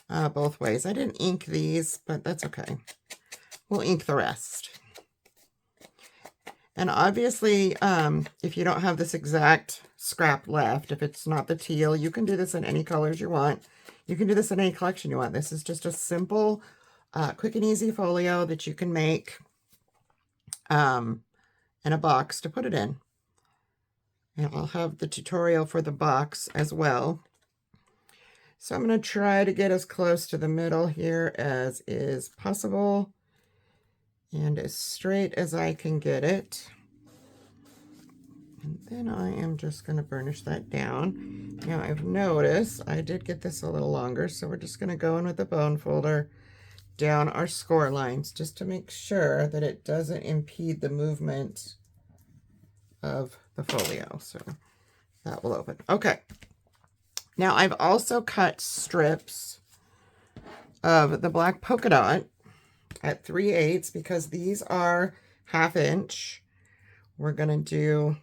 both ways. I didn't ink these, but that's okay. We'll ink the rest. And obviously, if you don't have this exact scrap left, if it's not the teal, you can do this in any colors you want. You can do this in any collection you want. This is just a simple, quick and easy folio that you can make in a box to put it in. And I'll have the tutorial for the box as well. So I'm going to try to get as close to the middle here as is possible and as straight as I can get it. And then I am just going to burnish that down. Now I've noticed I did get this a little longer, so we're just going to go in with the bone folder down our score lines just to make sure that it doesn't impede the movement of the folio. So that will open. Okay. Now I've also cut strips of the black polka dot at 3/8 because these are 1/2 inch. We're going to do,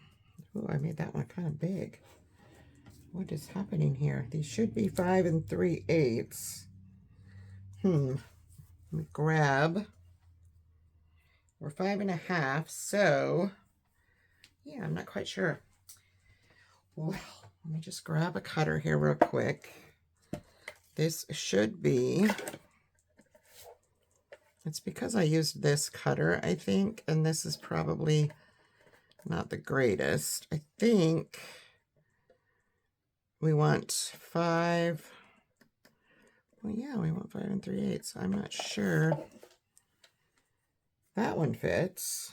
oh, I made that one kind of big. What is happening here? These should be 5 3/8. Let me grab, we're 5 1/2, so yeah, I'm not quite sure. Well, let me just grab a cutter here real quick. This should be, it's because I used this cutter, I think, and this is probably not the greatest. I think we want 5, well, yeah, we want 5 3/8. I'm not sure that one fits.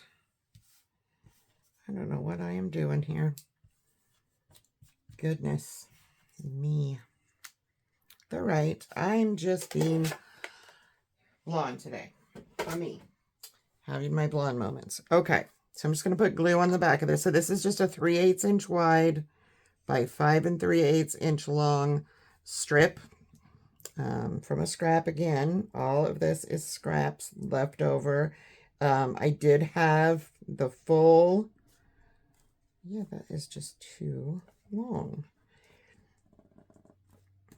I don't know what I am doing here. Goodness me. They're right. I'm just being blonde today. For me. Having my blonde moments. Okay. So I'm just going to put glue on the back of this. So this is just a 3/8 inch wide by 5 3/8 inch long strip from a scrap again. All of this is scraps left over. I did have the full, yeah, that is just too long.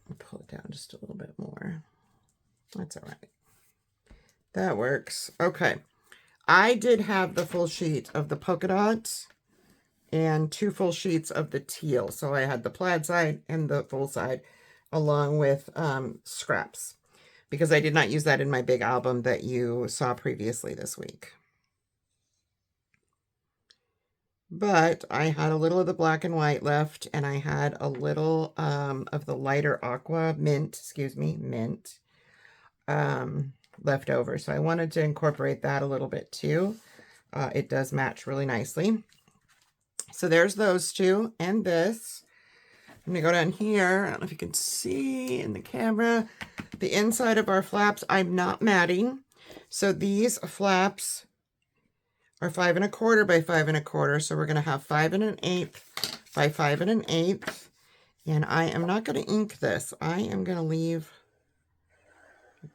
I'll pull it down just a little bit more. That's all right. That works. Okay. I did have the full sheet of the polka dots and 2 full sheets of the teal. So I had the plaid side and the full side along with scraps because I did not use that in my big album that you saw previously this week. But I had a little of the black and white left, and I had a little of the lighter aqua mint, left over. So I wanted to incorporate that a little bit too. It does match really nicely. So there's those two and this. I'm going to go down here. I don't know if you can see in the camera. The inside of our flaps, I'm not matting. So these flaps are 5 1/4 by 5 1/4. So we're going to have 5 1/8 by 5 1/8. And I am not going to ink this. I am going to leave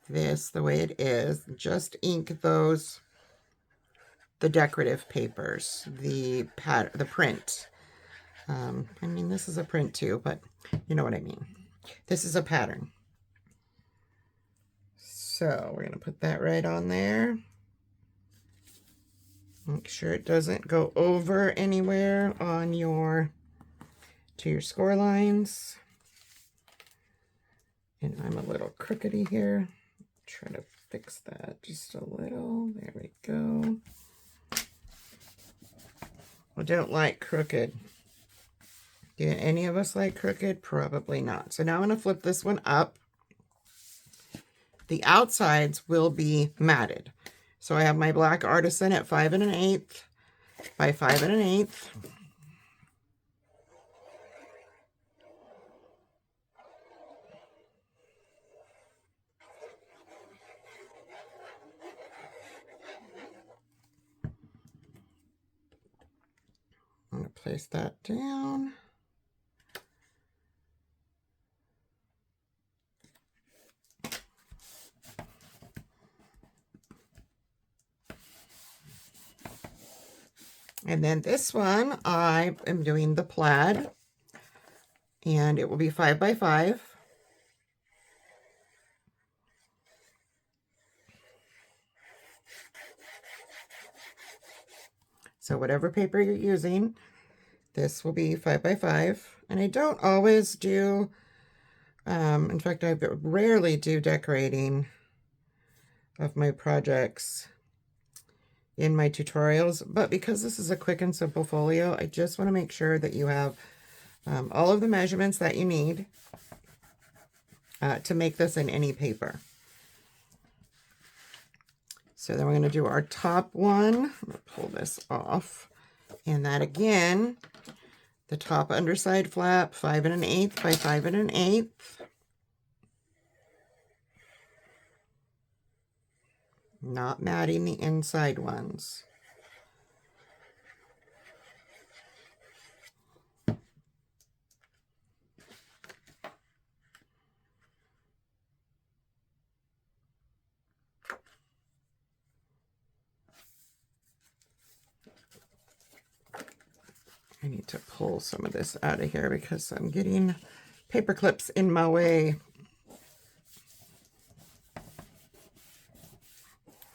this the way it is. Just ink those, the decorative papers, the print. I mean, this is a print too, but you know what I mean. This is a pattern. So we're going to put that right on there. Make sure it doesn't go over anywhere on your, to your score lines. And I'm a little crookedy here. Try to fix that just a little. There we go. I don't like crooked. Do any of us like crooked? Probably not. So now I'm going to flip this one up. The outsides will be matted. So I have my black Artisan at 5 1/8 by 5 1/8. I'm going to place that down. And then this one, I am doing the plaid, and it will be 5 by 5. So whatever paper you're using, this will be 5 by 5. And I don't always do, in fact, I rarely do decorating of my projects in my tutorials, but because this is a quick and simple folio, I just want to make sure that you have all of the measurements that you need to make this in any paper. So then we're going to do our top one. I'm going to pull this off. And that again, the top underside flap, 5 1/8 by 5 1/8. Not matting the inside ones. I need to pull some of this out of here because I'm getting paper clips in my way.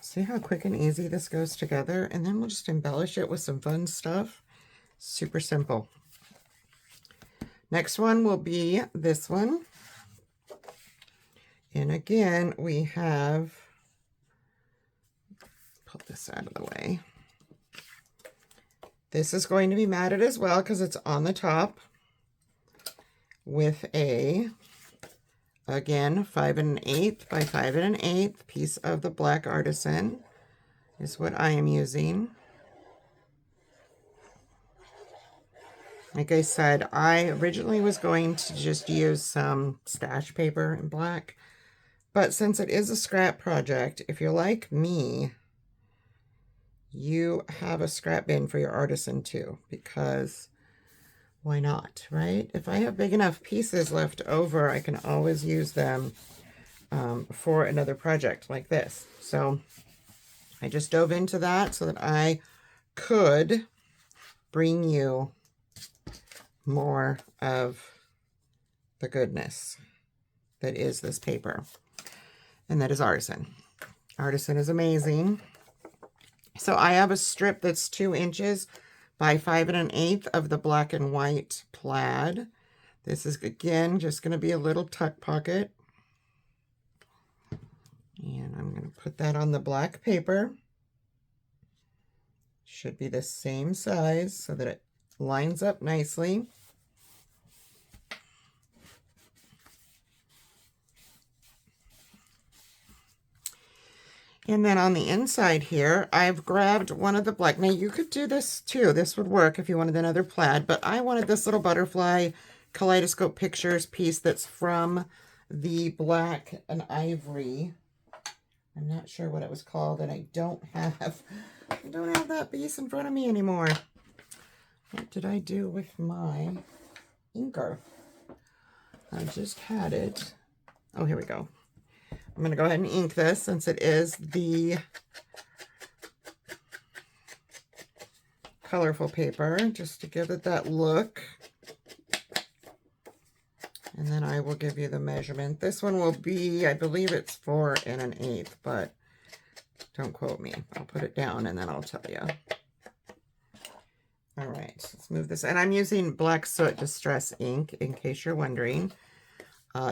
See how quick and easy this goes together? And then we'll just embellish it with some fun stuff. Super simple. Next one will be this one. And again, we have, pull this out of the way. This is going to be matted as well because it's on the top with a, again, 5 1/8 by 5 1/8 piece of the black Artisan is what I am using. Like I said, I originally was going to just use some stash paper in black, but since it is a scrap project, if you're like me, you have a scrap bin for your Artisan too, because why not, right? If I have big enough pieces left over, I can always use them for another project like this. So I just dove into that so that I could bring you more of the goodness that is this paper, and that is Artisan. Artisan is amazing. So I have a strip that's 2 inches by 5 1/8 of the black and white plaid. This is, again, just going to be a little tuck pocket. And I'm going to put that on the black paper. Should be the same size so that it lines up nicely. And then on the inside here, I've grabbed one of the black. Now, you could do this too. This would work if you wanted another plaid, but I wanted this little butterfly Kaleidoscope Pictures piece that's from the Black and Ivory. I'm not sure what it was called, and I don't have that piece in front of me anymore. What did I do with my inker? I just had it. Oh, here we go. I'm going to go ahead and ink this since it is the colorful paper, just to give it that look. And then I will give you the measurement. This one will be, I believe it's 4 1/8, but don't quote me. I'll put it down and then I'll tell you. All right, let's move this. And I'm using Black Soot Distress ink, in case you're wondering.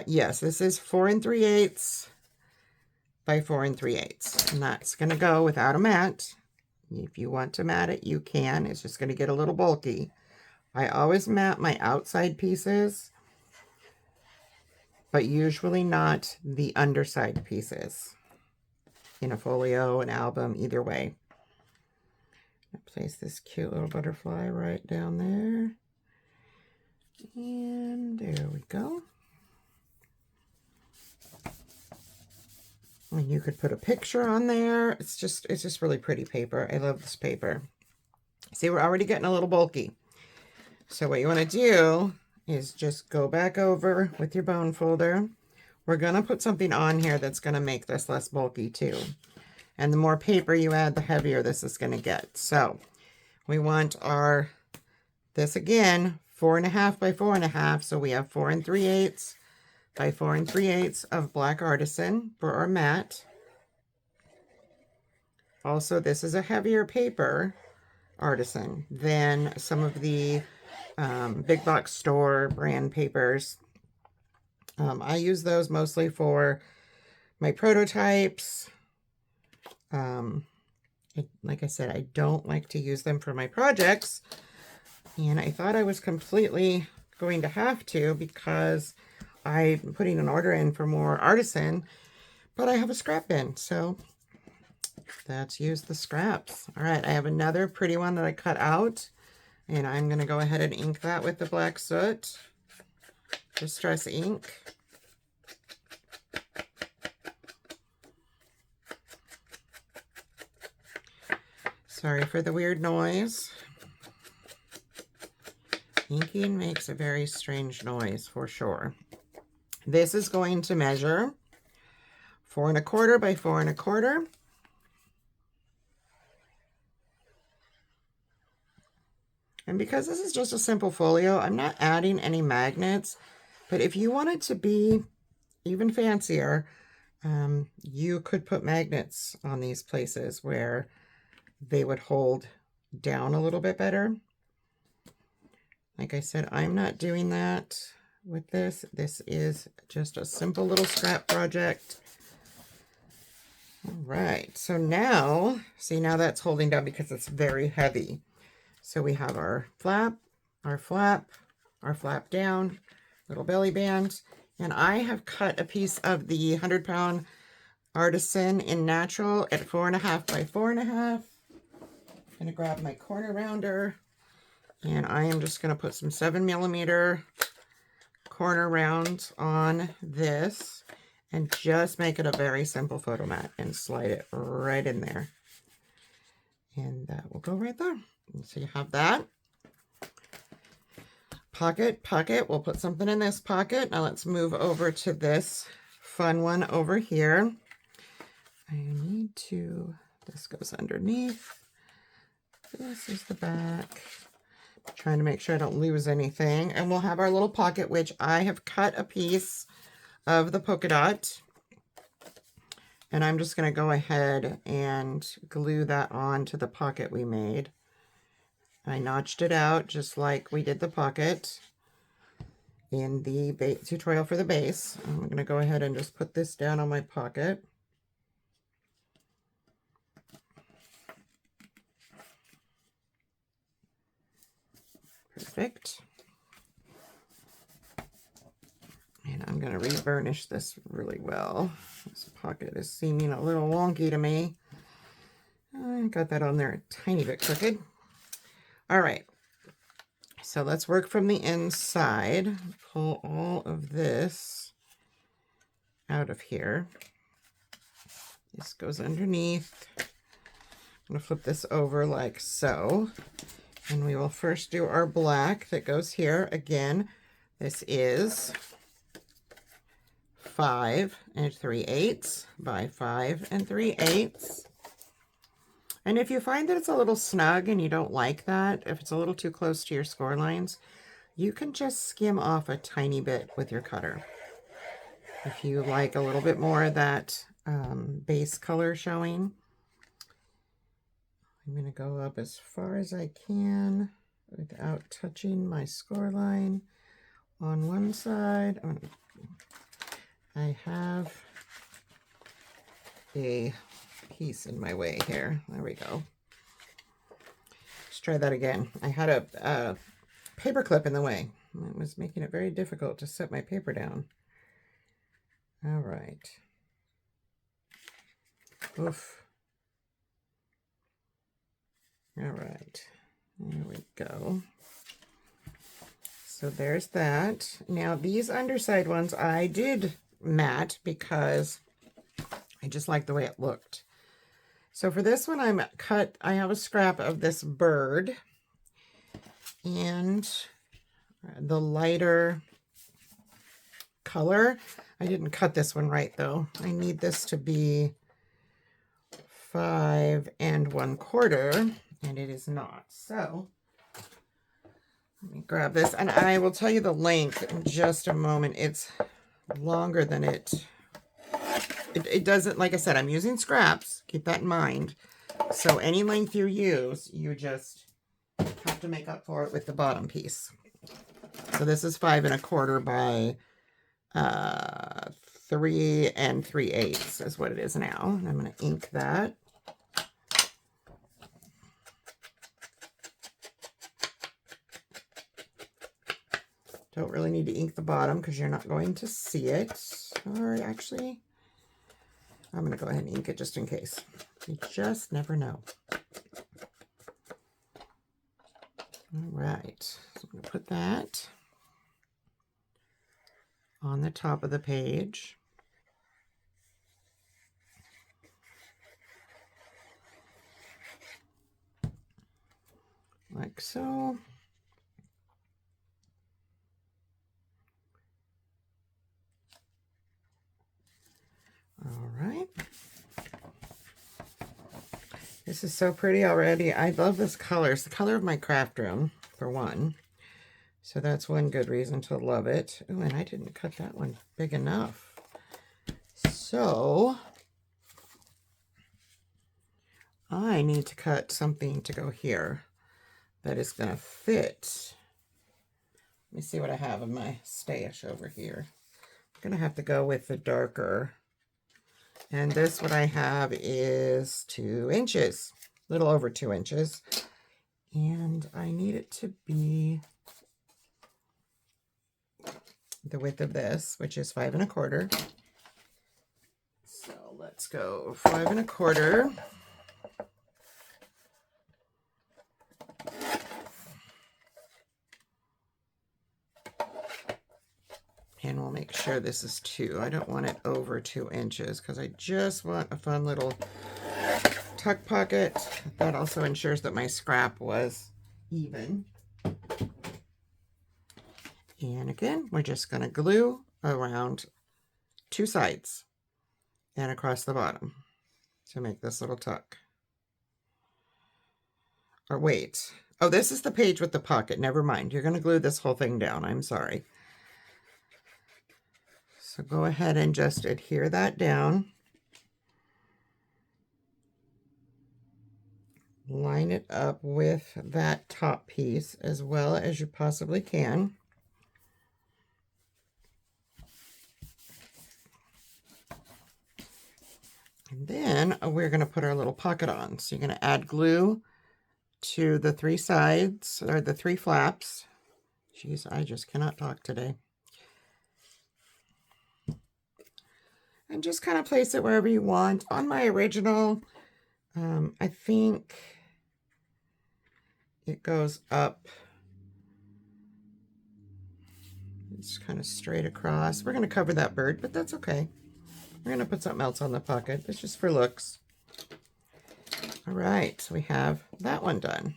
Yes, this is 4 3/8 by 4 3/8. And that's going to go without a mat. If you want to mat it, you can. It's just going to get a little bulky. I always mat my outside pieces, but usually not the underside pieces in a folio, an album, either way. I'll place this cute little butterfly right down there. And there we go. And you could put a picture on there. It's just really pretty paper. I love this paper. See, we're already getting a little bulky. So what you want to do is just go back over with your bone folder. We're going to put something on here that's going to make this less bulky too. And the more paper you add, the heavier this is going to get. So we want this again, 4 1/2 by 4 1/2. So we have 4 3/8 by 4 3/8 of Black Artisan for our mat. Also, this is a heavier paper Artisan than some of the big box store brand papers. I use those mostly for my prototypes. Like I said, I don't like to use them for my projects. And I thought I was completely going to have to because I'm putting an order in for more Artisan, but I have a scrap bin, so let's use the scraps. All right, I have another pretty one that I cut out, and I'm going to go ahead and ink that with the black soot, Distress ink. Sorry for the weird noise. Inking makes a very strange noise for sure. This is going to measure 4 1/4 by 4 1/4. And because this is just a simple folio, I'm not adding any magnets, but if you want it to be even fancier, you could put magnets on these places where they would hold down a little bit better. Like I said, I'm not doing that with this. This is just a simple little scrap project. All right, so now, see, now that's holding down because it's very heavy. So we have our flap, our flap, our flap down, little belly band, and I have cut a piece of the 100-pound Artisan in natural at 4 1/2 by 4 1/2. I'm gonna grab my corner rounder, and I am just gonna put some 7mm corner rounds on this and just make it a very simple photo mat and slide it right in there. And that will go right there. And so you have that. Pocket, we'll put something in this pocket. Now let's move over to this fun one over here. I need to, this goes underneath. This is the back. I'm trying to make sure I don't lose anything. And we'll have our little pocket, which I have cut a piece of the polka dot. And I'm just going to go ahead and glue that on to the pocket we made. I notched it out just like we did the pocket in the tutorial for the base. I'm going to go ahead and just put this down on my pocket. Perfect. And I'm going to re-burnish this really well. This pocket is seeming a little wonky to me. I got that on there a tiny bit crooked. All right. So let's work from the inside. Pull all of this out of here. This goes underneath. I'm going to flip this over like so. And we will first do our black that goes here. Again, this is 5 3/8 by 5 3/8. And if you find that it's a little snug and you don't like that, if it's a little too close to your score lines, you can just skim off a tiny bit with your cutter. If you like a little bit more of that base color showing. I'm going to go up as far as I can without touching my score line on one side. I have a piece in my way here. There we go. Let's try that again. I had a paper clip in the way. It was making it very difficult to set my paper down. All right. Oof. All right, there we go. So there's that. Now these underside ones I did matte because I just like the way it looked. So for this one I have a scrap of this bird and the lighter color. I didn't cut this one right though. I need this to be 5 1/4. And it is not. So let me grab this, and I will tell you the length in just a moment. It's longer than it doesn't, like I said, I'm using scraps. Keep that in mind. So any length you use, you just have to make up for it with the bottom piece. So this is 5 1/4 by 3 3/8 is what it is now. And I'm going to ink that. Don't really need to ink the bottom because you're not going to see it. Or actually, I'm going to go ahead and ink it just in case. You just never know. All right, so I'm going to put that on the top of the page. Like so. All right. This is so pretty already. I love this color. It's the color of my craft room, for one. So that's one good reason to love it. Oh, and I didn't cut that one big enough. So I need to cut something to go here that is going to fit. Let me see what I have in my stash over here. I'm going to have to go with the darker. And this, what I have is 2 inches, a little over 2 inches. And I need it to be the width of this, which is 5 1/4. So let's go 5 1/4. And we'll make sure this is 2. I don't want it over 2 inches because I just want a fun little tuck pocket. That also ensures that my scrap was even. And again, we're just going to glue around 2 sides and across the bottom to make this little tuck. Or wait. Oh, this is the page with the pocket. Never mind. You're going to glue this whole thing down. I'm sorry. So go ahead and just adhere that down. Line it up with that top piece as well as you possibly can. And then we're going to put our little pocket on. So you're going to add glue to the 3 sides, or the 3 flaps. Jeez, I just cannot talk today. And just kind of place it wherever you want. On my original, I think it goes up. It's kind of straight across. We're going to cover that bird, but that's okay. We're going to put something else on the pocket. It's just for looks. All right, so we have that one done.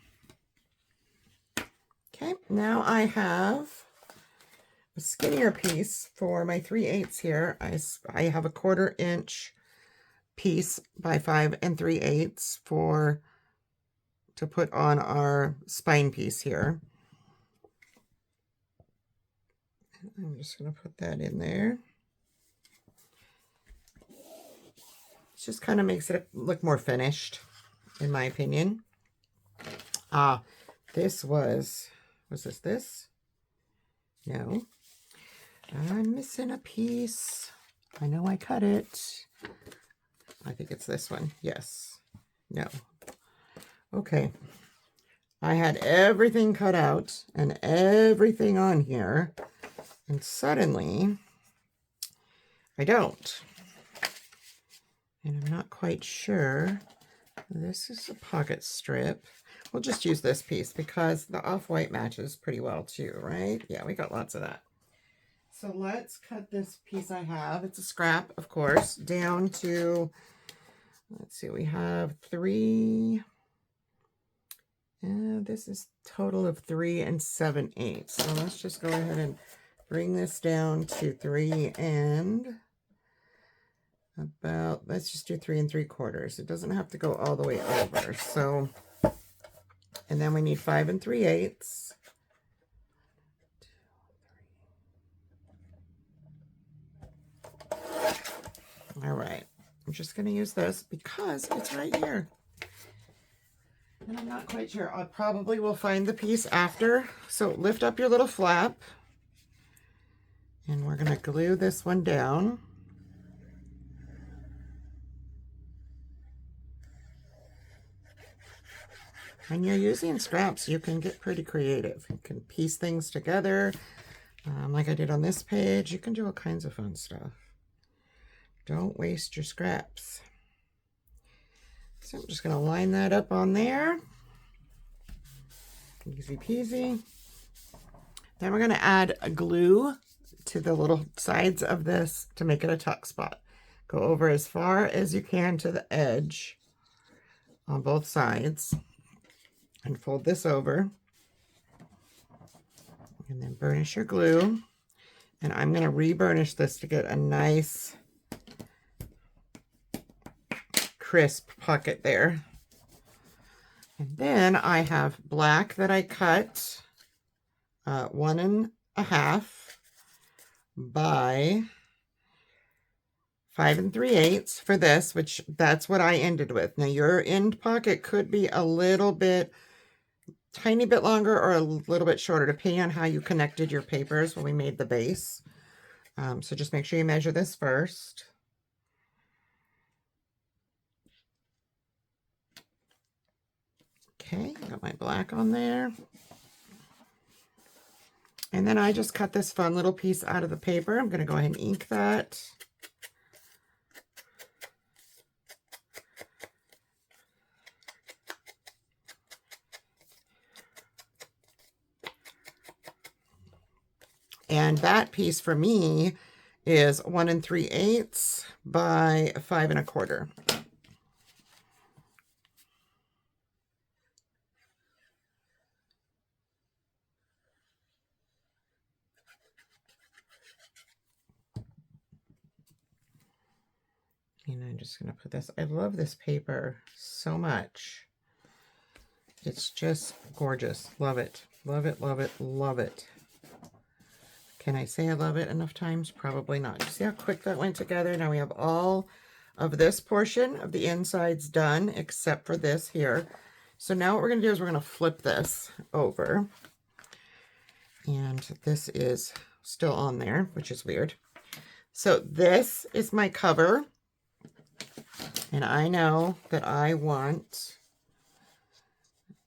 Okay, now I have a skinnier piece for my 3/8 here. I have a 1/4 inch piece by 5 3/8 to put on our spine piece here. I'm just going to put that in there. It just kind of makes it look more finished, in my opinion. This was this? No. I'm missing a piece. I know I cut it. I think it's this one. Yes. No. Okay. I had everything cut out and everything on here. And suddenly, I don't. And I'm not quite sure. This is a pocket strip. We'll just use this piece because the off-white matches pretty well too, right? Yeah, we got lots of that. So let's cut this piece I have. It's a scrap, of course, down to, let's see, we have 3. This is total of 3 7/8. So let's just go ahead and bring this down to 3 and about, let's just do 3 3/4. It doesn't have to go all the way over. So, and then we need 5 3/8. All right, I'm just going to use this because it's right here. And I'm not quite sure. I probably will find the piece after. So lift up your little flap. And we're going to glue this one down. When you're using scraps, you can get pretty creative. You can piece things together. Like I did on this page. You can do all kinds of fun stuff. Don't waste your scraps. So I'm just going to line that up on there. Easy peasy. Then we're going to add a glue to the little sides of this to make it a tuck spot. Go over as far as you can to the edge on both sides and fold this over. And then burnish your glue. And I'm going to re-burnish this to get a nice crisp pocket there. And then I have black that I cut 1.5 by 5 3/8 for this, which that's what I ended with. Now your end pocket could be a little bit, tiny bit longer or a little bit shorter, depending on how you connected your papers when we made the base. So just make sure you measure this first. Okay, got my black on there. And then I just cut this fun little piece out of the paper. I'm going to go ahead and ink that. And that piece for me is 1 3/8 by 5 1/4. And I'm just going to put this, I love this paper so much. It's just gorgeous. Love it. Love it, love it, love it. Can I say I love it enough times? Probably not. See how quick that went together? Now we have all of this portion of the insides done, except for this here. So now what we're going to do is we're going to flip this over. And this is still on there, which is weird. So this is my cover. And I know that I want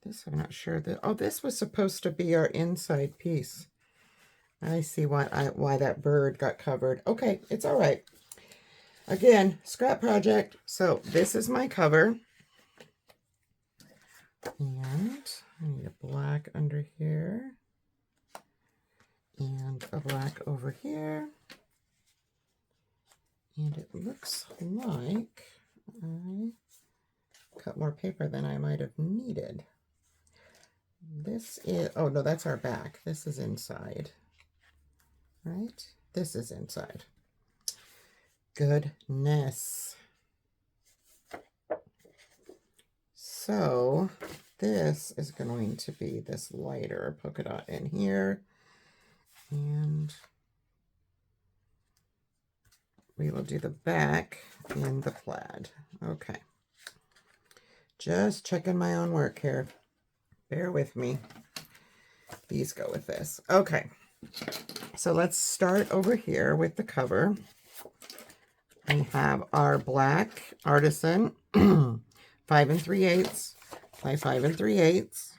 this. I'm not sure that, oh, this was supposed to be our inside piece. I see why that bird got covered. Okay, it's all right. Again, scrap project. So this is my cover. And I need a black under here. And a black over here. And it looks like I cut more paper than I might have needed. This is, oh no, that's our back. This is inside. Right? This is inside. Goodness. So this is going to be this lighter polka dot in here. And we will do the back in the plaid. Okay. Just checking my own work here. Bear with me. These go with this. Okay. So let's start over here with the cover. We have our black Artisan 5 3/8 by 5 3/8.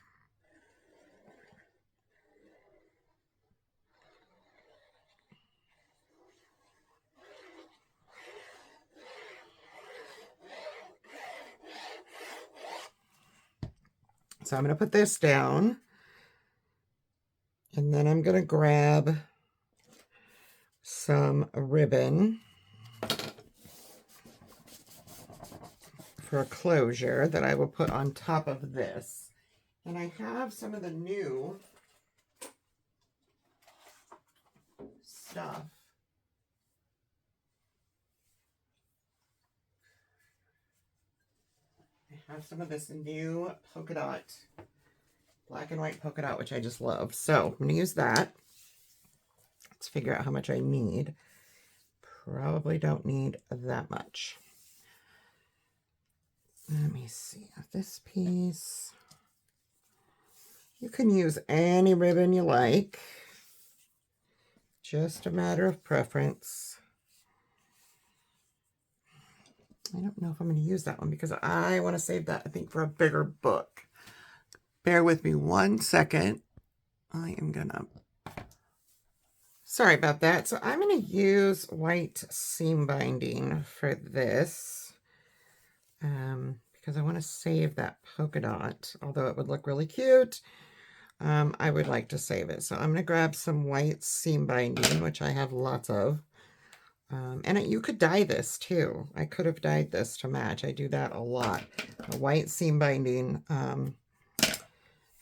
So I'm going to put this down, and then I'm going to grab some ribbon for a closure that I will put on top of this. And I have some of the new stuff. I have some of this new polka dot, black and white polka dot, which I just love. So I'm going to use that. Let's figure out how much I need. Probably don't need that much. Let me see. This piece. You can use any ribbon you like. Just a matter of preference. I don't know if I'm going to use that one because I want to save that, I think, for a bigger book. Bear with me 1 second. I am going to... Sorry about that. So I'm going to use white seam binding for this because I want to save that polka dot. Although it would look really cute, I would like to save it. So I'm going to grab some white seam binding, which I have lots of. And you could dye this too. I could have dyed this to match. I do that a lot. The white seam binding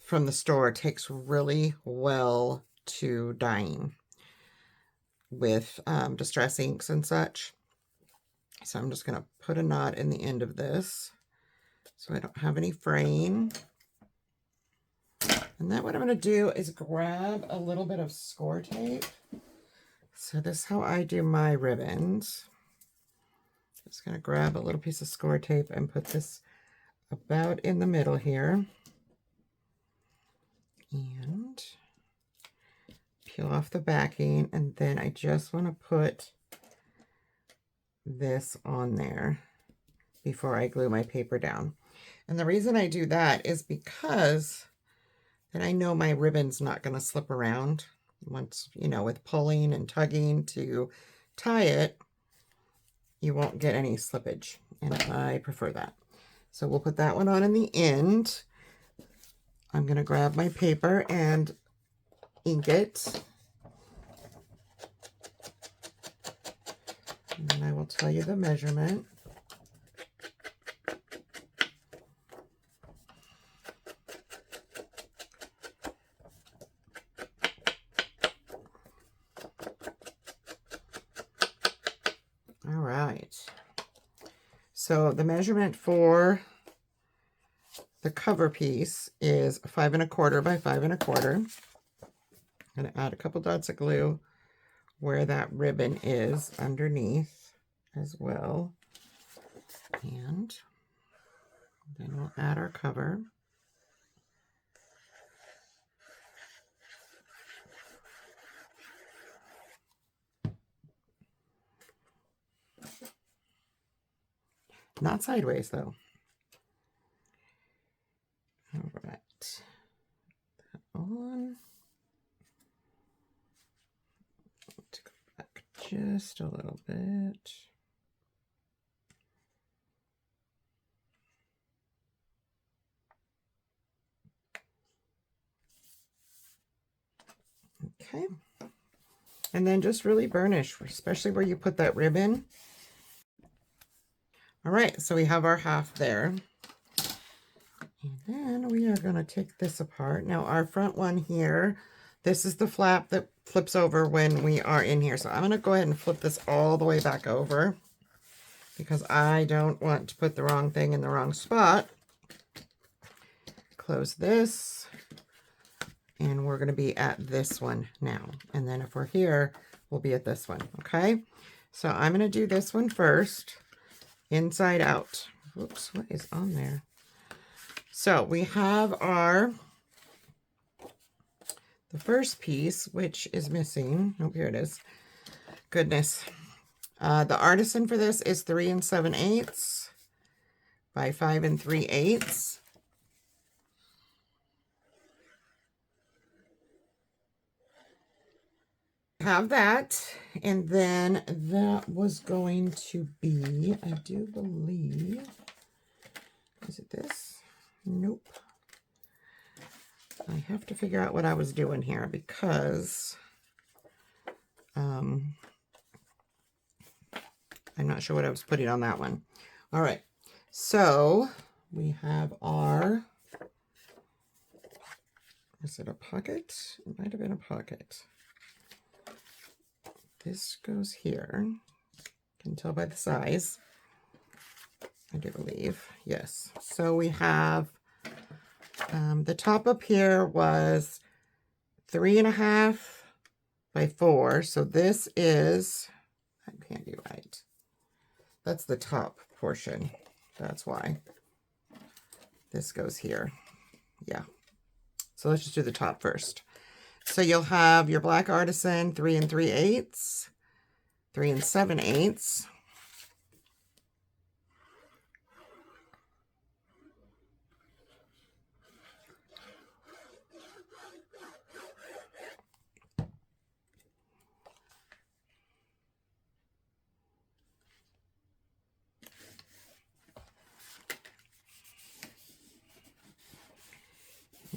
from the store takes really well to dyeing with distress inks and such. So I'm just going to put a knot in the end of this so I don't have any fraying. And then what I'm going to do is grab a little bit of score tape. So this is how I do my ribbons. Just going to grab a little piece of score tape and put this about in the middle here. And peel off the backing, and then I just want to put this on there before I glue my paper down. And the reason I do that is because then I know my ribbon's not going to slip around. Once, you know, with pulling and tugging to tie it, you won't get any slippage, and I prefer that. So we'll put that one on in the end. I'm going to grab my paper and ink it. And then I will tell you the measurement. All right. So the measurement for the cover piece is 5 1/4 by 5 1/4. I'm going to add a couple dots of glue where that ribbon is underneath as well. And then we'll add our cover. Not sideways though. All right. That on. To go back just a little bit. Okay. And then just really burnish, especially where you put that ribbon. All right, so we have our half there. And then we are going to take this apart. Now our front one here, this is the flap that flips over when we are in here. So I'm going to go ahead and flip this all the way back over because I don't want to put the wrong thing in the wrong spot. Close this. And we're going to be at this one now. And then if we're here, we'll be at this one. Okay. So I'm going to do this one first. Inside out. Oops, what is on there? So we have the first piece, which is missing. Oh, here it is. Goodness. The Artisan for this is 3 7/8 by 5 3/8. Have that, and then that was going to be, I do believe, is it this? Nope. I have to figure out what I was doing here because I'm not sure what I was putting on that one. All right, so we have our, is it a pocket? It might have been a pocket. This goes here. You can tell by the size. I do believe. Yes. So we have the top up here was 3 1/2 by 4. So this is, I can't do right. That's the top portion. That's why. This goes here. Yeah. So So let's just do the top first. So you'll have your black Artisan 3 3/8, 3 7/8.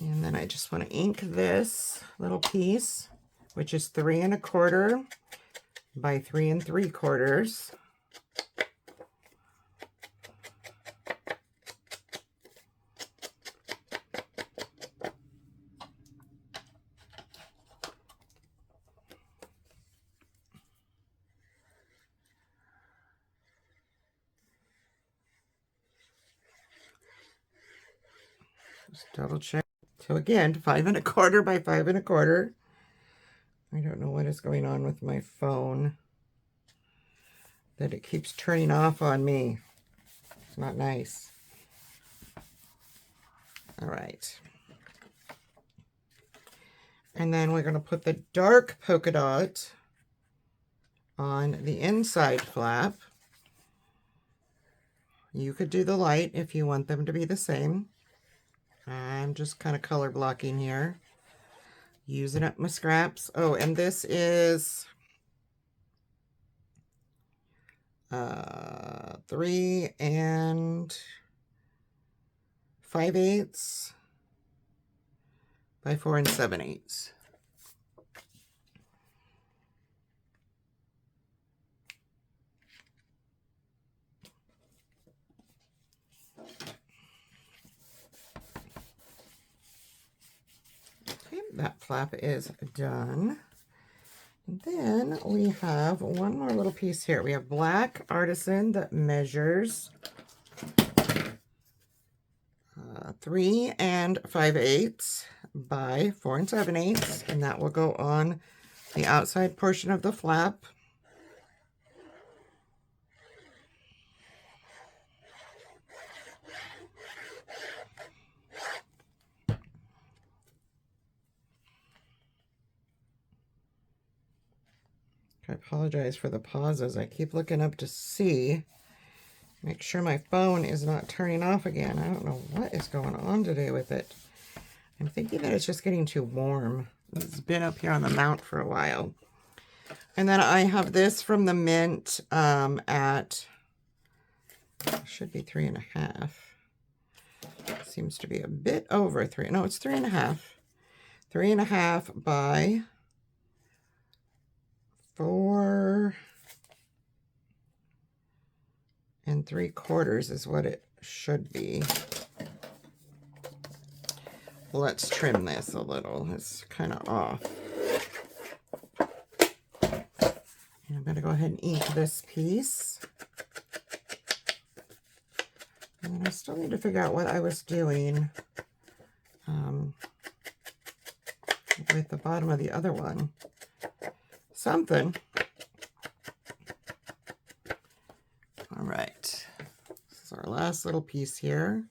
And then I just want to ink this little piece, which is 3 1/4 by 3 3/4. Just double check. So again, 5 1/4 by 5 1/4. I don't know what is going on with my phone, that it keeps turning off on me. It's not nice. All right. And then we're going to put the dark polka dot on the inside flap. You could do the light if you want them to be the same. I'm just kind of color blocking here, using up my scraps. Oh, and this is 3 5/8 by 4 7/8. Okay, that flap is done. And then we have one more little piece here. We have black Artisan that measures 3 5/8 by 4 7/8, and that will go on the outside portion of the flap. I apologize for the pauses. I keep looking up to see, make sure my phone is not turning off again. I don't know what is going on today with it. I'm thinking that it's just getting too warm. It's been up here on the mount for a while. And then I have this from the Mint at, should be 3 1/2. Seems to be a bit over 3. No, it's 3 1/2. 3 1/2 by 4 3/4 is what it should be. Let's trim this a little. It's kind of off. And I'm going to go ahead and ink this piece. And I still need to figure out what I was doing with the bottom of the other one. Something. All right. This is our last little piece here.